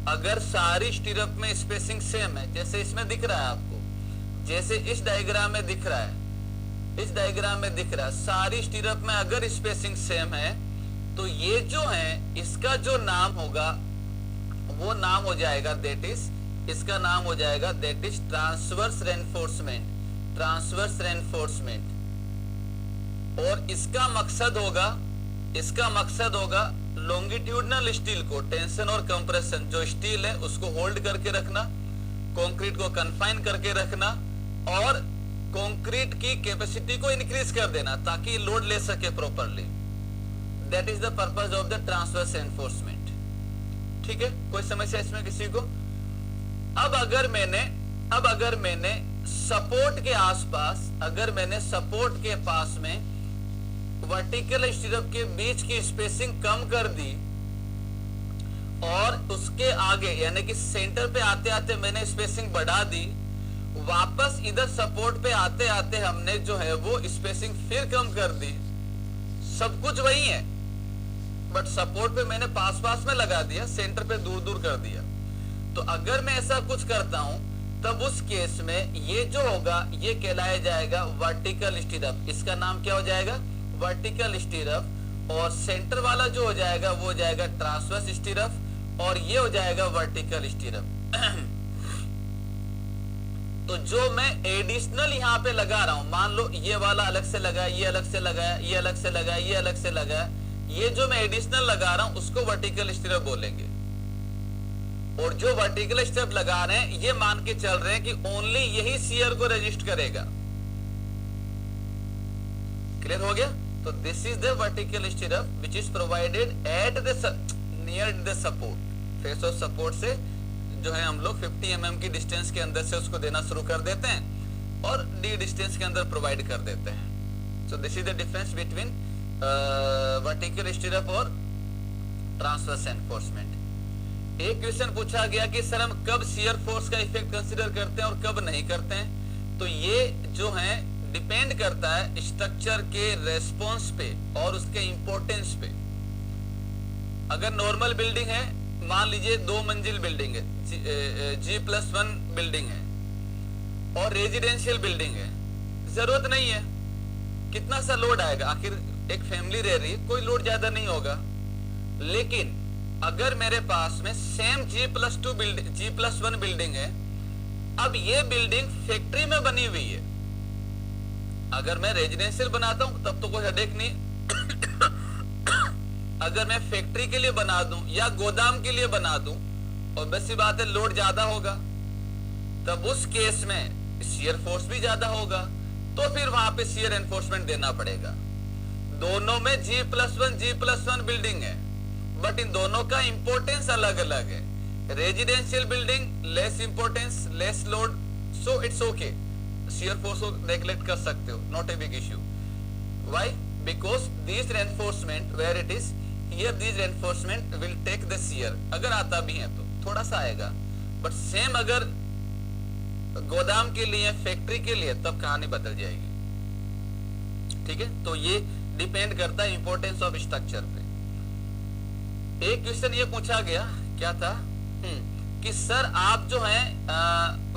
अगर सारी स्टीरअप में स्पेसिंग सेम है, जैसे इसमें दिख रहा है आपको, जैसे इस डायग्राम में दिख रहा है, इस डायग्राम में दिख रहा है, सारी स्टीरअप में अगर स्पेसिंग सेम है, तो ये जो है इसका जो नाम होगा वो नाम हो जाएगा दैट इज, इसका नाम हो जाएगा that is transverse reinforcement, transverse reinforcement. और इसका मकसद होगा, इसका मकसद होगा लॉन्गिट्यूडनल स्टील को, टेंशन और कंप्रेशन, जो स्टील है उसको होल्ड करके रखना, कंक्रीट को कन्फाइन करके रखना और कंक्रीट की कैपेसिटी को इंक्रीज कर देना ताकि लोड ले सके properly. That is the purpose of the transverse enforcement. ठीक है, कोई समस्या इसमें किसी को? अब अगर मैंने सपोर्ट के आसपास, अगर मैंने सपोर्ट के पास में वर्टिकल स्टीरअप के बीच की स्पेसिंग कम कर दी और उसके आगे यानी कि सेंटर पे आते आते मैंने स्पेसिंग बढ़ा दी, वापस इधर सपोर्ट पे आते आते हमने जो है वो स्पेसिंग फिर कम कर दी, सब कुछ वही है बट सपोर्ट पे मैंने पास पास में लगा दिया, सेंटर पे दूर दूर कर दिया। तो अगर मैं ऐसा कुछ करता हूं तब उस केस में ये जो होगा ये कहलाया जाएगा वर्टिकल स्टीरअप। इसका नाम क्या हो जाएगा? वर्टिकल स्टीरअप। और सेंटर वाला जो हो जाएगा वो हो जाएगा ट्रांसवर्स स्टीरअप और ये हो जाएगा वर्टिकल स्टीरअप। तो जो मैं एडिशनल यहाँ पे लगा रहा हूं, मान लो ये वाला अलग से लगाया, ये अलग से लगाया, ये अलग से लगाया, ये अलग से लगाया, ये जो मैं एडिशनल लगा रहा हूं उसको वर्टिकल स्टीरअप बोलेंगे। और जो वर्टिकल स्टीरअप लगा रहे हैं ये मान के चल रहे हैं कि ओनली यही शियर को रेजिस्ट करेगा। क्लियर हो गया? तो this is the vertical स्टीरअप which is provided at the near the support. Face of support से जो है हम लोग 50 mm की डिस्टेंस के अंदर से उसको देना शुरू कर देते हैं और डी डिस्टेंस के अंदर प्रोवाइड कर देते हैं। So this is the difference between vertical स्टीरअप और ट्रांसवर्स एनफोर्समेंट। एक क्वेश्चन पूछा गया कि सर हम कब शियर फोर्स का इफेक्ट कंसीडर करते हैं और कब नहीं करते हैं। तो ये जो है डिपेंड करता है स्ट्रक्चर के रेस्पॉन्स पे और उसके इंपॉर्टेंस पे। अगर नॉर्मल बिल्डिंग है, मान लीजिए 2 मंजिल बिल्डिंग है, G+1 बिल्डिंग है और रेजिडेंशियल बिल्डिंग है, जरूरत नहीं है कितना सा लोड आएगा, आखिर एक फैमिली रह रही है, कोई लोड ज्यादा नहीं होगा। लेकिन अगर मेरे पास में सेम G+1 बिल्डिंग है, अब ये बिल्डिंग फैक्ट्री में बनी हुई है, अगर मैं रेजिडेंशियल बनाता हूं तब तो कोई हेडेक नहीं। अगर मैं फैक्ट्री के लिए बना दूं या गोदाम के लिए बना दूं और बस सी बात है लोड ज्यादा होगा, तब उस केस में शियर फोर्स भी ज्यादा होगा, तो फिर वहां पे शियर एनफोर्समेंट देना पड़ेगा। दोनों में G+1 बिल्डिंग है बट इन दोनों का इंपॉर्टेंस अलग अलग है। Residential building less importance, less load, so it's okay, shear force को नेग्लेक्ट कर सकते हो, not a big issue. Why? Because this reinforcement where it is here, this reinforcement will take the shear. अगर आता भी है तो थोड़ा सा आएगा, बट सेम अगर गोदाम के लिए, फैक्ट्री के लिए, तब कहानी बदल जाएगी। ठीक है, तो ये डिपेंड करता है इंपॉर्टेंस ऑफ स्ट्रक्चर पे। एक क्वेश्चन ये पूछा गया, क्या था कि सर आप जो है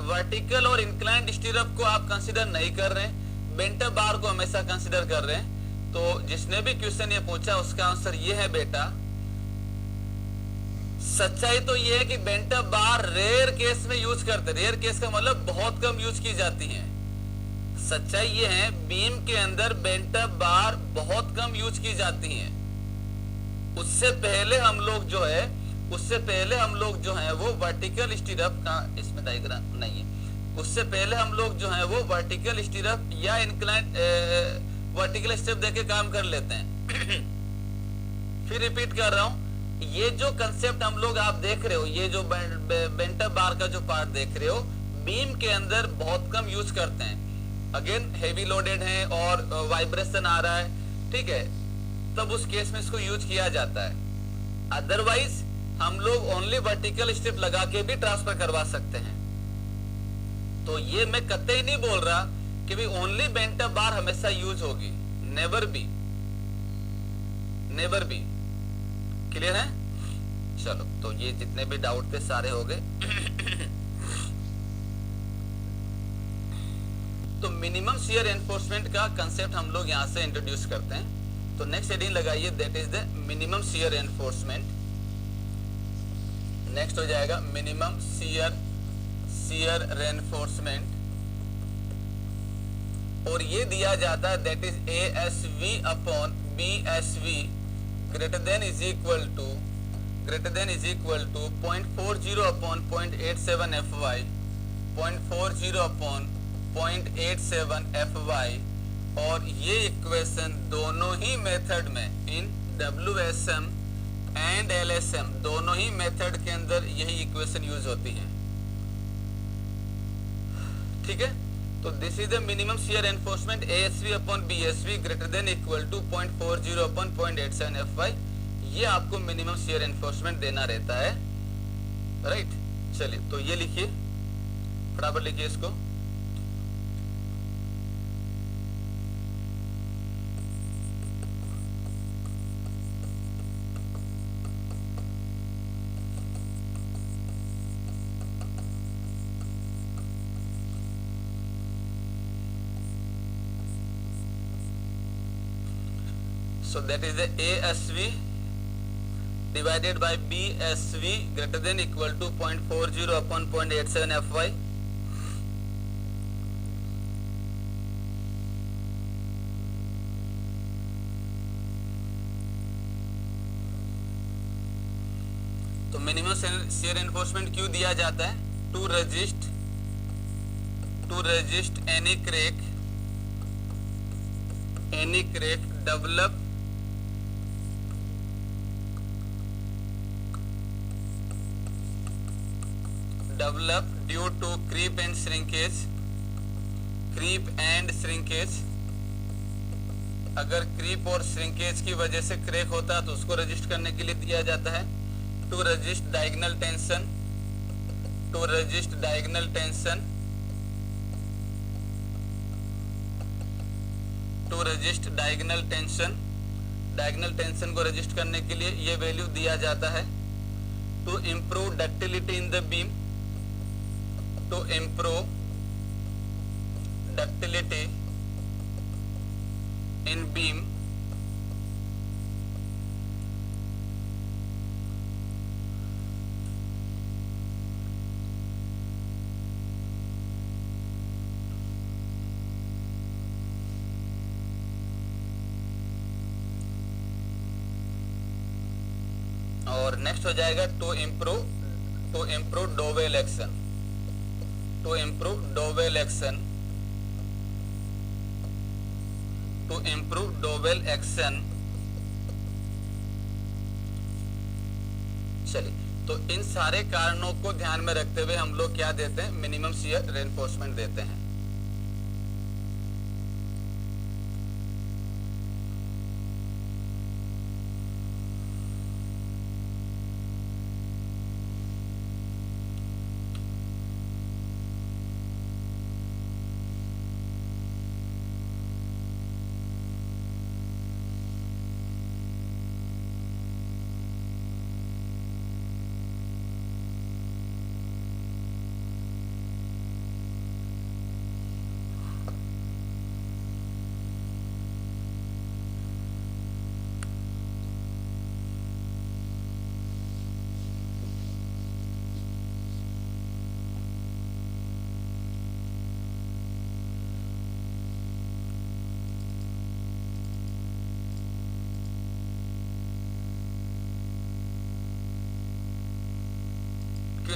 वर्टिकल और इंक्लाइंड स्टीरअप को आप कंसीडर नहीं कर रहे हैं, बेंटअप बार को हमेशा कंसीडर कर रहे हैं। तो जिसने भी क्वेश्चन ये पूछा उसका आंसर ये है बेटा, सच्चाई तो ये है कि बेंटअप बार रेयर केस में यूज करते, रेयर केस का मतलब बहुत कम यूज की जाती है। सच्चाई ये है बीम के अंदर बेंट अप बार बहुत कम यूज की जाती हैं। उससे पहले हम लोग जो है वो वर्टिकल स्टीरअप का, इसमें डायग्राम नहीं है, उससे पहले हम लोग जो है वो वर्टिकल स्टीरअप या इंक्लाइन वर्टिकल स्टेप देके काम कर लेते हैं। फिर रिपीट कर रहा हूं, ये जो कंसेप्ट हम लोग आप देख रहे हो, ये जो बेंट अप बार का जो पार्ट देख रहे हो, बीम के अंदर बहुत कम यूज करते हैं। अगेन हेवी लोडेड है और वाइब्रेशन आ रहा है, ठीक है, तब उस केस में इसको यूज किया जाता है। अदरवाइज हम लोग ओनली वर्टिकल स्ट्रिप लगा के भी ट्रांसफर करवा सकते हैं। तो ये मैं कतई नहीं बोल रहा कि भी ओनली बेंट अप बार हमेशा यूज होगी, never be, never be. Clear है? चलो, तो ये जितने भी डाउट थे सारे हो गए। तो मिनिमम शियर एनफोर्समेंट का कंसेप्ट हम लोग यहां से इंट्रोड्यूस करते हैं। तो नेक्स्ट हेडिंग लगाइए, that is the minimum shear enforcement. Next हो जाएगा मिनिमम शियर रेनफोर्समेंट, और ये दिया जाता है that is ASV upon BSV greater than is equal to 0.40 upon 0.87 FY, 0.40 upon 0.87 FY। और ये इक्वेशन दोनों ही मेथड में, इन WSM एंड LSM दोनों ही मेथड के अंदर यही इक्वेशन यूज होती है। ठीक है, तो this is the minimum shear enforcement ASV upon BSV greater than equal to 0.40 upon 0.87 FY। ये आपको मिनिमम शियर एनफोर्समेंट देना रहता है, राइट। चलिए, तो ये लिखिए, फटाफट लिखिए इसको। So that is the ASV divided by BSV greater than equal to 0.40 upon 0.87 FY। तो मिनिमम शियर एनफोर्समेंट क्यों दिया जाता है? To resist any crack develop due to creep and shrinkage। अगर क्रीप और श्रिंकेज की वजह से क्रैक होता है तो उसको रजिस्ट करने के लिए दिया जाता है। टू रजिस्ट डायगोनल टेंशन को रजिस्ट करने के लिए ये वैल्यू दिया जाता है। To improve ductility in the beam, और नेक्स्ट हो जाएगा टू इम्प्रूव डोवेल एक्शन। चलिए, तो इन सारे कारणों को ध्यान में रखते हुए हम लोग क्या देते हैं? मिनिमम शियर रेनफोर्समेंट देते हैं।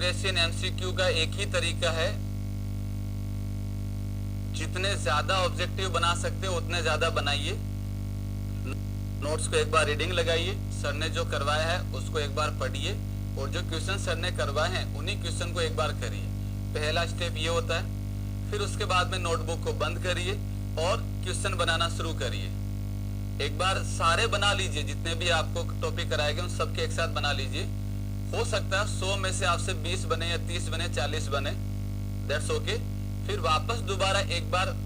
एक्यूरेसी इन एमसीक्यू का एक ही तरीका है, जितने ज्यादा ऑब्जेक्टिव बना सकते हो उतने ज्यादा बनाइए। नोट्स को एक बार रीडिंग लगाइए, सर ने जो करवाया है उसको एक बार पढ़िए, और जो क्वेश्चन सर ने करवाए हैं उन्हीं क्वेश्चन को एक बार करिए। पहला स्टेप ये होता है। फिर उसके बाद में नोटबुक को बंद करिए और क्वेश्चन बनाना शुरू करिए। एक बार सारे बना लीजिए, जितने भी आपको टॉपिक कराए गए उन सबके एक साथ बना लीजिए। हो सकता है 100 में से आपसे 20 बने या 30 बने, 40 बने, दैट्स ओके। फिर वापस दोबारा एक बार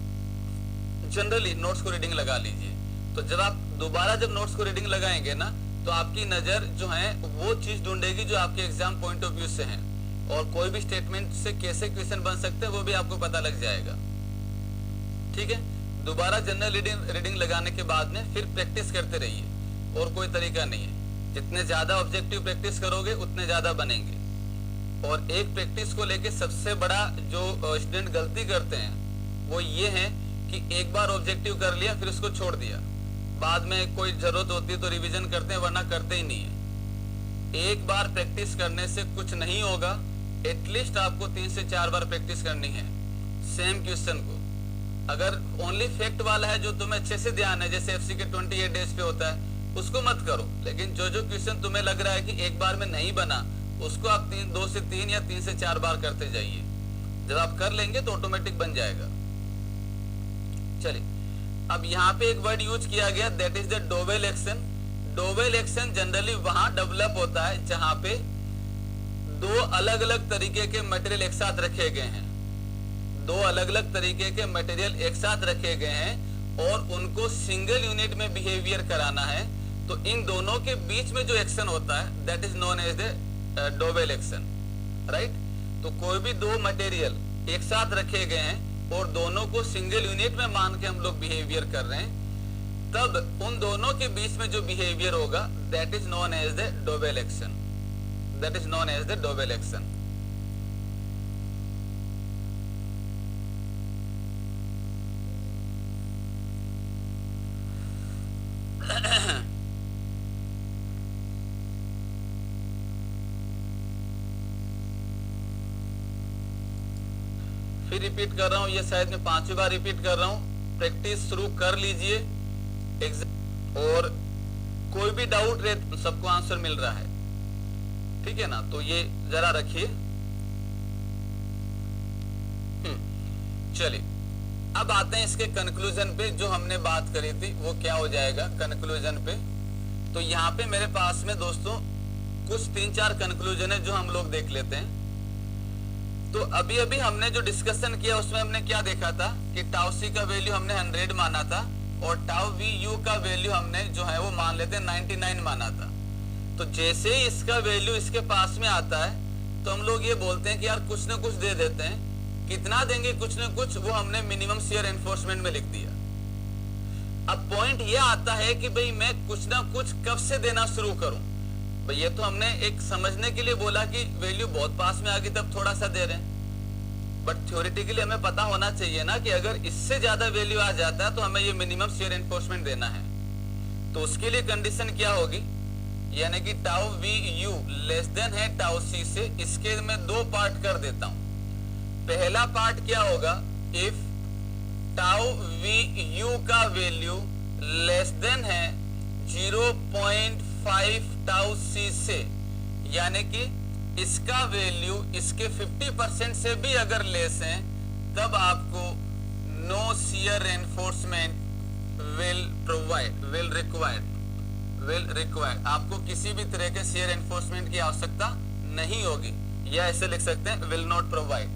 जनरली नोट्स को रीडिंग लगा लीजिए। तो जब आप दोबारा जब नोट्स को रीडिंग लगाएंगे ना, तो आपकी नजर जो है वो चीज ढूंढेगी जो आपके एग्जाम पॉइंट ऑफ व्यू से है, और कोई भी स्टेटमेंट से कैसे क्वेश्चन बन सकते हैं वो भी आपको पता लग जाएगा। ठीक है, दोबारा जनरल रीडिंग लगाने के बाद में फिर प्रैक्टिस करते रहिए, और कोई तरीका नहीं है। जितने ज्यादा ऑब्जेक्टिव प्रैक्टिस करोगे उतने ज्यादा बनेंगे। और एक प्रैक्टिस को लेके सबसे बड़ा जो स्टूडेंट गलती करते हैं वो ये है कि एक बार ऑब्जेक्टिव कर लिया फिर उसको छोड़ दिया, बाद में कोई जरूरत होती है तो रिवीजन करते हैं, वरना करते ही नहीं है। एक बार प्रैक्टिस करने से कुछ नहीं होगा, एटलीस्ट आपको 3 से 4 बार प्रैक्टिस करनी है सेम क्वेश्चन को। अगर ओनली फैक्ट वाला है जो तुम्हें अच्छे से ध्यान है, जैसे एफसी के 28 डेज पे होता है, उसको मत करो। लेकिन जो जो क्वेश्चन तुम्हें लग रहा है कि एक बार में नहीं बना, उसको आप 2 से 3 या 3 से 4 बार करते जाइए। जब आप कर लेंगे तो ऑटोमेटिक बन जाएगा। चलिए, अब यहाँ पे एक वर्ड यूज किया गया, that is the dowel action. Dowel action generally वहां डेवलप होता है जहां पे 2 अलग अलग तरीके के मटेरियल एक साथ रखे गए हैं। 2 अलग अलग तरीके के मटेरियल एक साथ रखे गए हैं और उनको सिंगल यूनिट में बिहेवियर कराना है। तो इन दोनों के बीच में जो एक्शन होता है that is known as the dowel action, right. तो कोई भी 2 मटेरियल एक साथ रखे गए हैं और दोनों को सिंगल यूनिट में मान के हम लोग बिहेवियर कर रहे हैं, तब उन दोनों के बीच में जो बिहेवियर होगा that is known as the dowel action, that is known as the dowel action. फिर रिपीट कर रहा हूं, ये शायद मैं 5वीं बार रिपीट कर रहा हूं। प्रैक्टिस शुरू कर लीजिए, और कोई भी डाउट रहे तो सबको आंसर मिल रहा है, ठीक है ना। तो ये जरा रखिए। चलिए, अब आते हैं इसके कंक्लूजन पे। जो हमने बात करी थी वो क्या हो जाएगा कंक्लूजन पे। तो यहाँ पे मेरे पास में दोस्तों कुछ 3-4 कंक्लूजन है जो हम लोग देख लेते हैं। तो अभी अभी हमने जो डिस्कशन किया उसमें हमने क्या देखा था कि टाउ सी का वैल्यू हमने 100 माना था, और टाउ वी यू का वैल्यू हमने जो है वो मान लेते हैं 99 माना था। तो जैसे ही इसका वैल्यू इसके पास में आता है तो हम लोग ये बोलते हैं कि यार कुछ ना कुछ दे देते हैं। कितना देंगे कुछ ना कुछ, वो हमने मिनिमम शियर एनफोर्समेंट में लिख दिया। अब पॉइंट ये आता है कि भाई मैं कुछ ना कुछ कब से देना शुरू करूं। भाई ये तो हमने एक समझने के लिए बोला कि वैल्यू बहुत पास में आ गई तब थोड़ा सा दे रहे हैं, बट थ्योरेटिकली हमें पता होना चाहिए ना कि अगर इससे ज्यादा वैल्यू आ जाता है तो हमें ये मिनिमम शियर एनफोर्समेंट देना है। तो उसके लिए कंडीशन क्या होगी, यानी कि tau we you less than है टाउ सी से। इसके मैं 2 पार्ट कर देता हूं। पहला पार्ट क्या होगा, इफ टाउ वी यू का वैल्यू लेस देन है 0.5 टाउ सी से, यानी कि इसका वैल्यू इसके 50% से भी अगर लेस है, तब आपको no shear enforcement will required. आपको किसी भी तरह के शियर एनफोर्समेंट की आवश्यकता नहीं होगी, या ऐसे लिख सकते हैं विल नॉट प्रोवाइड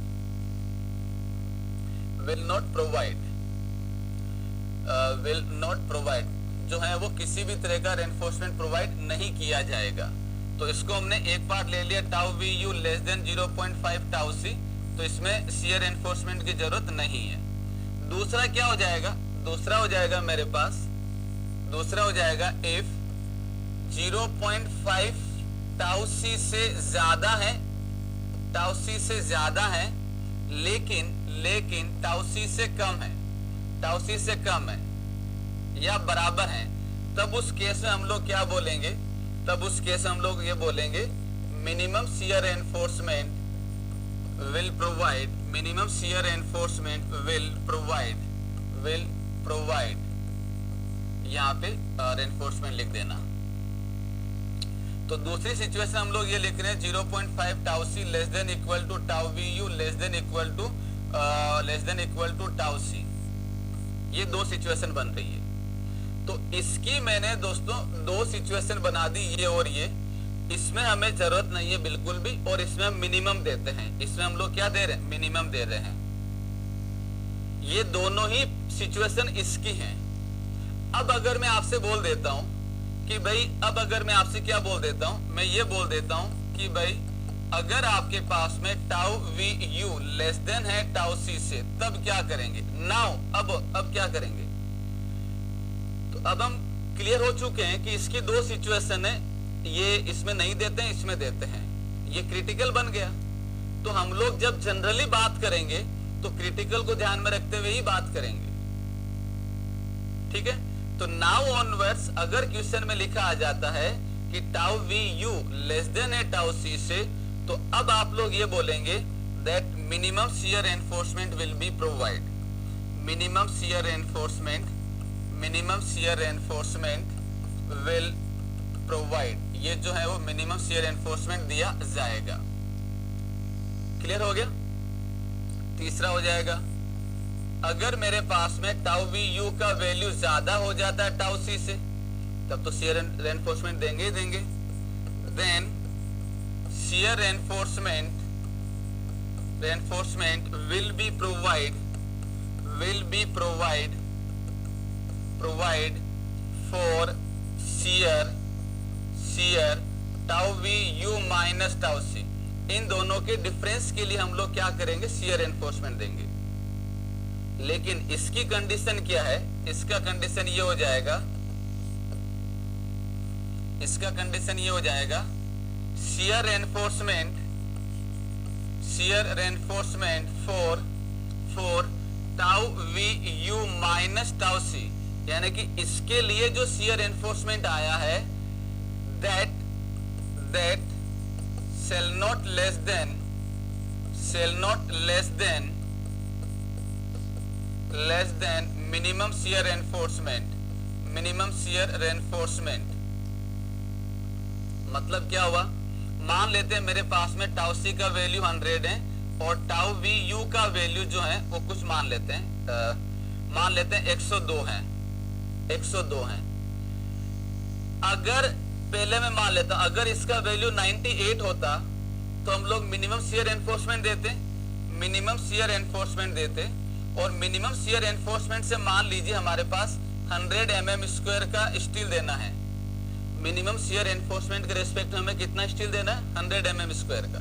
जो है वो किसी भी तरह का एनफोर्समेंट प्रोवाइड नहीं किया जाएगा। तो इसको हमने एक पार्ट ले लिया, tau we you less than 0.5 tau c, तो इसमें शियर एनफोर्समेंट की जरूरत नहीं है। दूसरा क्या हो जाएगा, दूसरा हो जाएगा मेरे पास, दूसरा हो जाएगा इफ 0.5 टाउ सी से ज्यादा है, टाउ सी से ज्यादा है लेकिन टाउ सी से कम है, टाउ सी से कम है या बराबर है, तब उस केस में हम लोग क्या बोलेंगे, तब उस केस में हम लोग ये बोलेंगे minimum shear enforcement will provide minimum shear reinforcement will provide यहाँ पे reinforcement लिख देना। तो दूसरी सिचुएशन हम लोग ये लिख रहे हैं 0.5 tau c less than equal to tau we you less than equal to tau c. ये दो सिचुएशन बन रही है। तो इसकी मैंने दोस्तों दो सिचुएशन बना दी, ये और ये। इसमें हमें जरूरत नहीं है बिल्कुल भी, और इसमें हम मिनिमम देते हैं। इसमें हम लोग क्या दे रहे हैं? मिनिमम दे रहे हैं। ये दोनों ही सिचुएशन इसकी हैं। अब अगर मैं आपसे बोल देता हूं कि भाई, अब अगर मैं आपसे क्या बोल देता हूं, मैं ये बोल देता हूं कि भाई अगर आपके पास में tau we you less than है टाउ सी से, तब क्या करेंगे? नाउ अब क्या करेंगे? तो अब हम क्लियर हो चुके हैं कि इसकी दो सिचुएशन है, ये इसमें नहीं देते हैं, इसमें देते हैं। ये क्रिटिकल बन गया। तो हम लोग जब जनरली बात करेंगे तो क्रिटिकल को ध्यान में रखते हुए ही बात करेंगे, ठीक है। तो नाउ ऑनवर्ड्स अगर क्वेश्चन में लिखा आ जाता है कि tau we you less than है टाउ सी से, तो अब आप लोग ये बोलेंगे that minimum shear enforcement will be provide. Minimum shear enforcement will provide. ये जो है वो मिनिमम शियर एनफोर्समेंट दिया जाएगा। क्लियर हो गया? तीसरा हो जाएगा, अगर मेरे पास में टाउ वी यू का वैल्यू ज्यादा हो जाता है टाउ सी से, तब तो शियर रेनफोर्समेंट देंगे ही देंगे। Then shear reinforcement will be provide for shear tau we u minus tau c. इन दोनों के डिफरेंस के लिए हम लोग क्या करेंगे? शियर रेनफोर्समेंट देंगे। लेकिन इसकी कंडीशन क्या है? इसका कंडीशन ये हो जाएगा, shear reinforcement for tau we u minus tau c. यानी कि इसके लिए जो शियर रेनफोर्समेंट आया है that shall not less than minimum shear reinforcement। मतलब क्या हुआ? मान लेते हैं मेरे पास में टाउ सी का वैल्यू 100 है और टाउ वी यू का वैल्यू जो है वो कुछ मान लेते हैं 102 है। अगर पहले मैं मान लेता, अगर इसका वैल्यू 98 होता तो हम लोग मिनिमम शियर एनफोर्समेंट देते, और मिनिमम शियर एनफोर्समेंट से मान लीजिए हमारे पास 100 mm स्क्वायर का स्टील देना है। मिनिमम शियर एनफोर्समेंट के रेस्पेक्ट में हमें कितना स्टील देना है? 100 mm स्क्वायर का।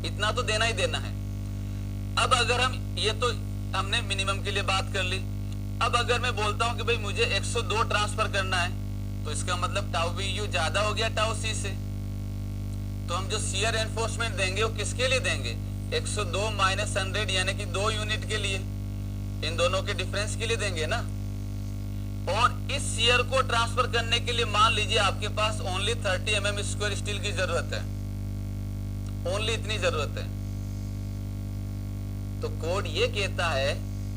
इतना तो देना ही देना है। अब अगर हम, ये तो हमने मिनिमम के लिए बात कर ली। अब अगर मैं बोलता हूं कि भाई मुझे 102 ट्रांसफर करना है, तो इसका मतलब टाउ वी यू ज्यादा हो गया टाउ सी से। तो हम जो शियर एनफोर्समेंट देंगे वो किसके लिए देंगे? 102 माइनस 100 यानी कि 2 यूनिट के लिए, इन दोनों के डिफरेंस के लिए देंगे ना। और इस शियर को ट्रांसफर करने के लिए मान लीजिए आपके पास ओनली 30 mm स्क्वायर स्टील की जरूरत है, ओनली इतनी जरूरत है। तो कोड ये कहता है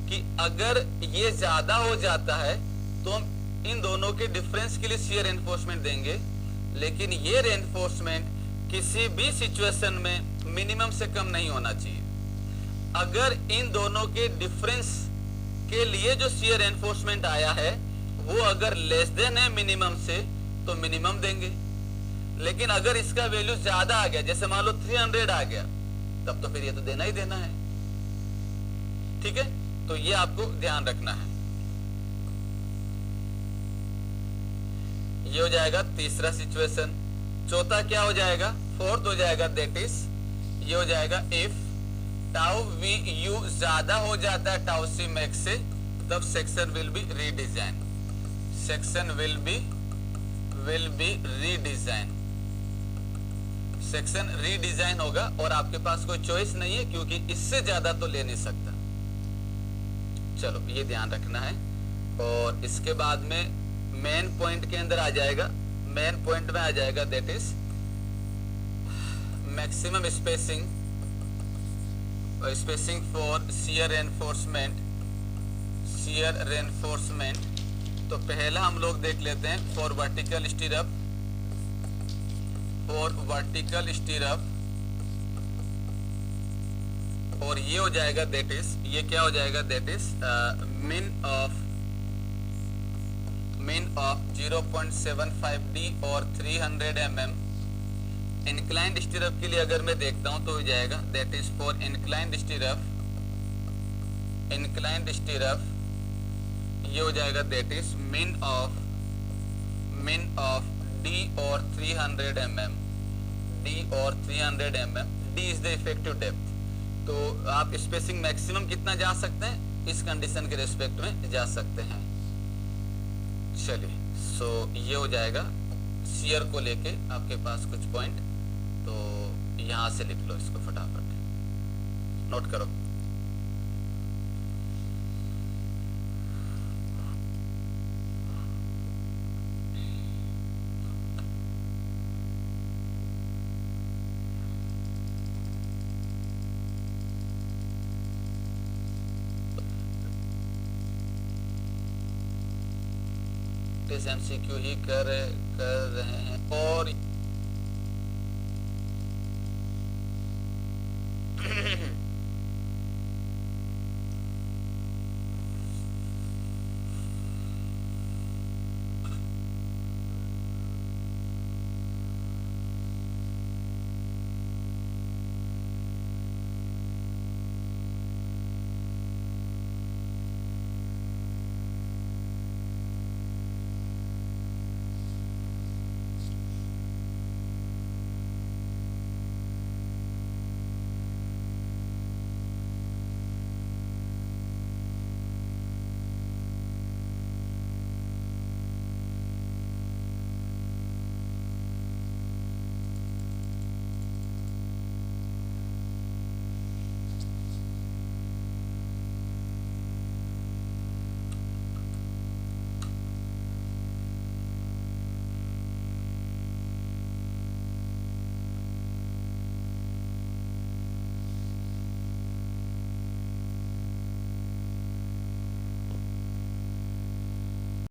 कि अगर ये ज्यादा हो जाता है तो हम इन दोनों के डिफरेंस के लिए शियर एनफोर्समेंट देंगे, लेकिन ये रेनफोर्समेंट किसी भी सिचुएशन में मिनिमम से कम नहीं होना चाहिए। अगर इन दोनों के डिफरेंस के लिए जो शियर एनफोर्समेंट आया है वो अगर लेस देन है मिनिमम से, तो मिनिमम देंगे। लेकिन अगर इसका वैल्यू ज्यादा आ गया, जैसे मान लो 300 आ गया, तब तो फिर ये तो देना ही देना है। ठीक है, तो ये आपको ध्यान रखना है। ये हो जाएगा तीसरा सिचुएशन। चौथा क्या हो जाएगा? फोर्थ हो जाएगा, दैट इज ये हो जाएगा इफ टाउ वी यू ज्यादा हो जाता है टाउ सी मैक्स से, तब section will be redesign. Section will be redesign. Section redesign होगा और आपके पास कोई चॉइस नहीं है, क्योंकि इससे ज्यादा तो ले नहीं सकता। चलो ये ध्यान रखना है। और इसके बाद में मेन पॉइंट के अंदर आ जाएगा, that is maximum spacing for shear reinforcement. तो पहला हम लोग देख लेते हैं फॉर वर्टिकल स्टीरअप, और ये हो जाएगा दैट इज, ये क्या हो जाएगा that is min of 0.75d और 300 mm। इंक्लाइंड स्टीरअप के लिए अगर मैं देखता हूं तो हो जाएगा दैट इज फॉर इंक्लाइंड स्टीरअप ये हो जाएगा that is min of d और 300 mm, d is the effective depth. तो आप स्पेसिंग मैक्सिमम कितना जा सकते हैं इस कंडीशन के रेस्पेक्ट में जा सकते हैं। चलिए सो ये हो जाएगा शियर को लेके आपके पास कुछ पॉइंट, तो यहां से लिख लो इसको फटाफट, नोट करो। MCQ ही कर रहे हैं। और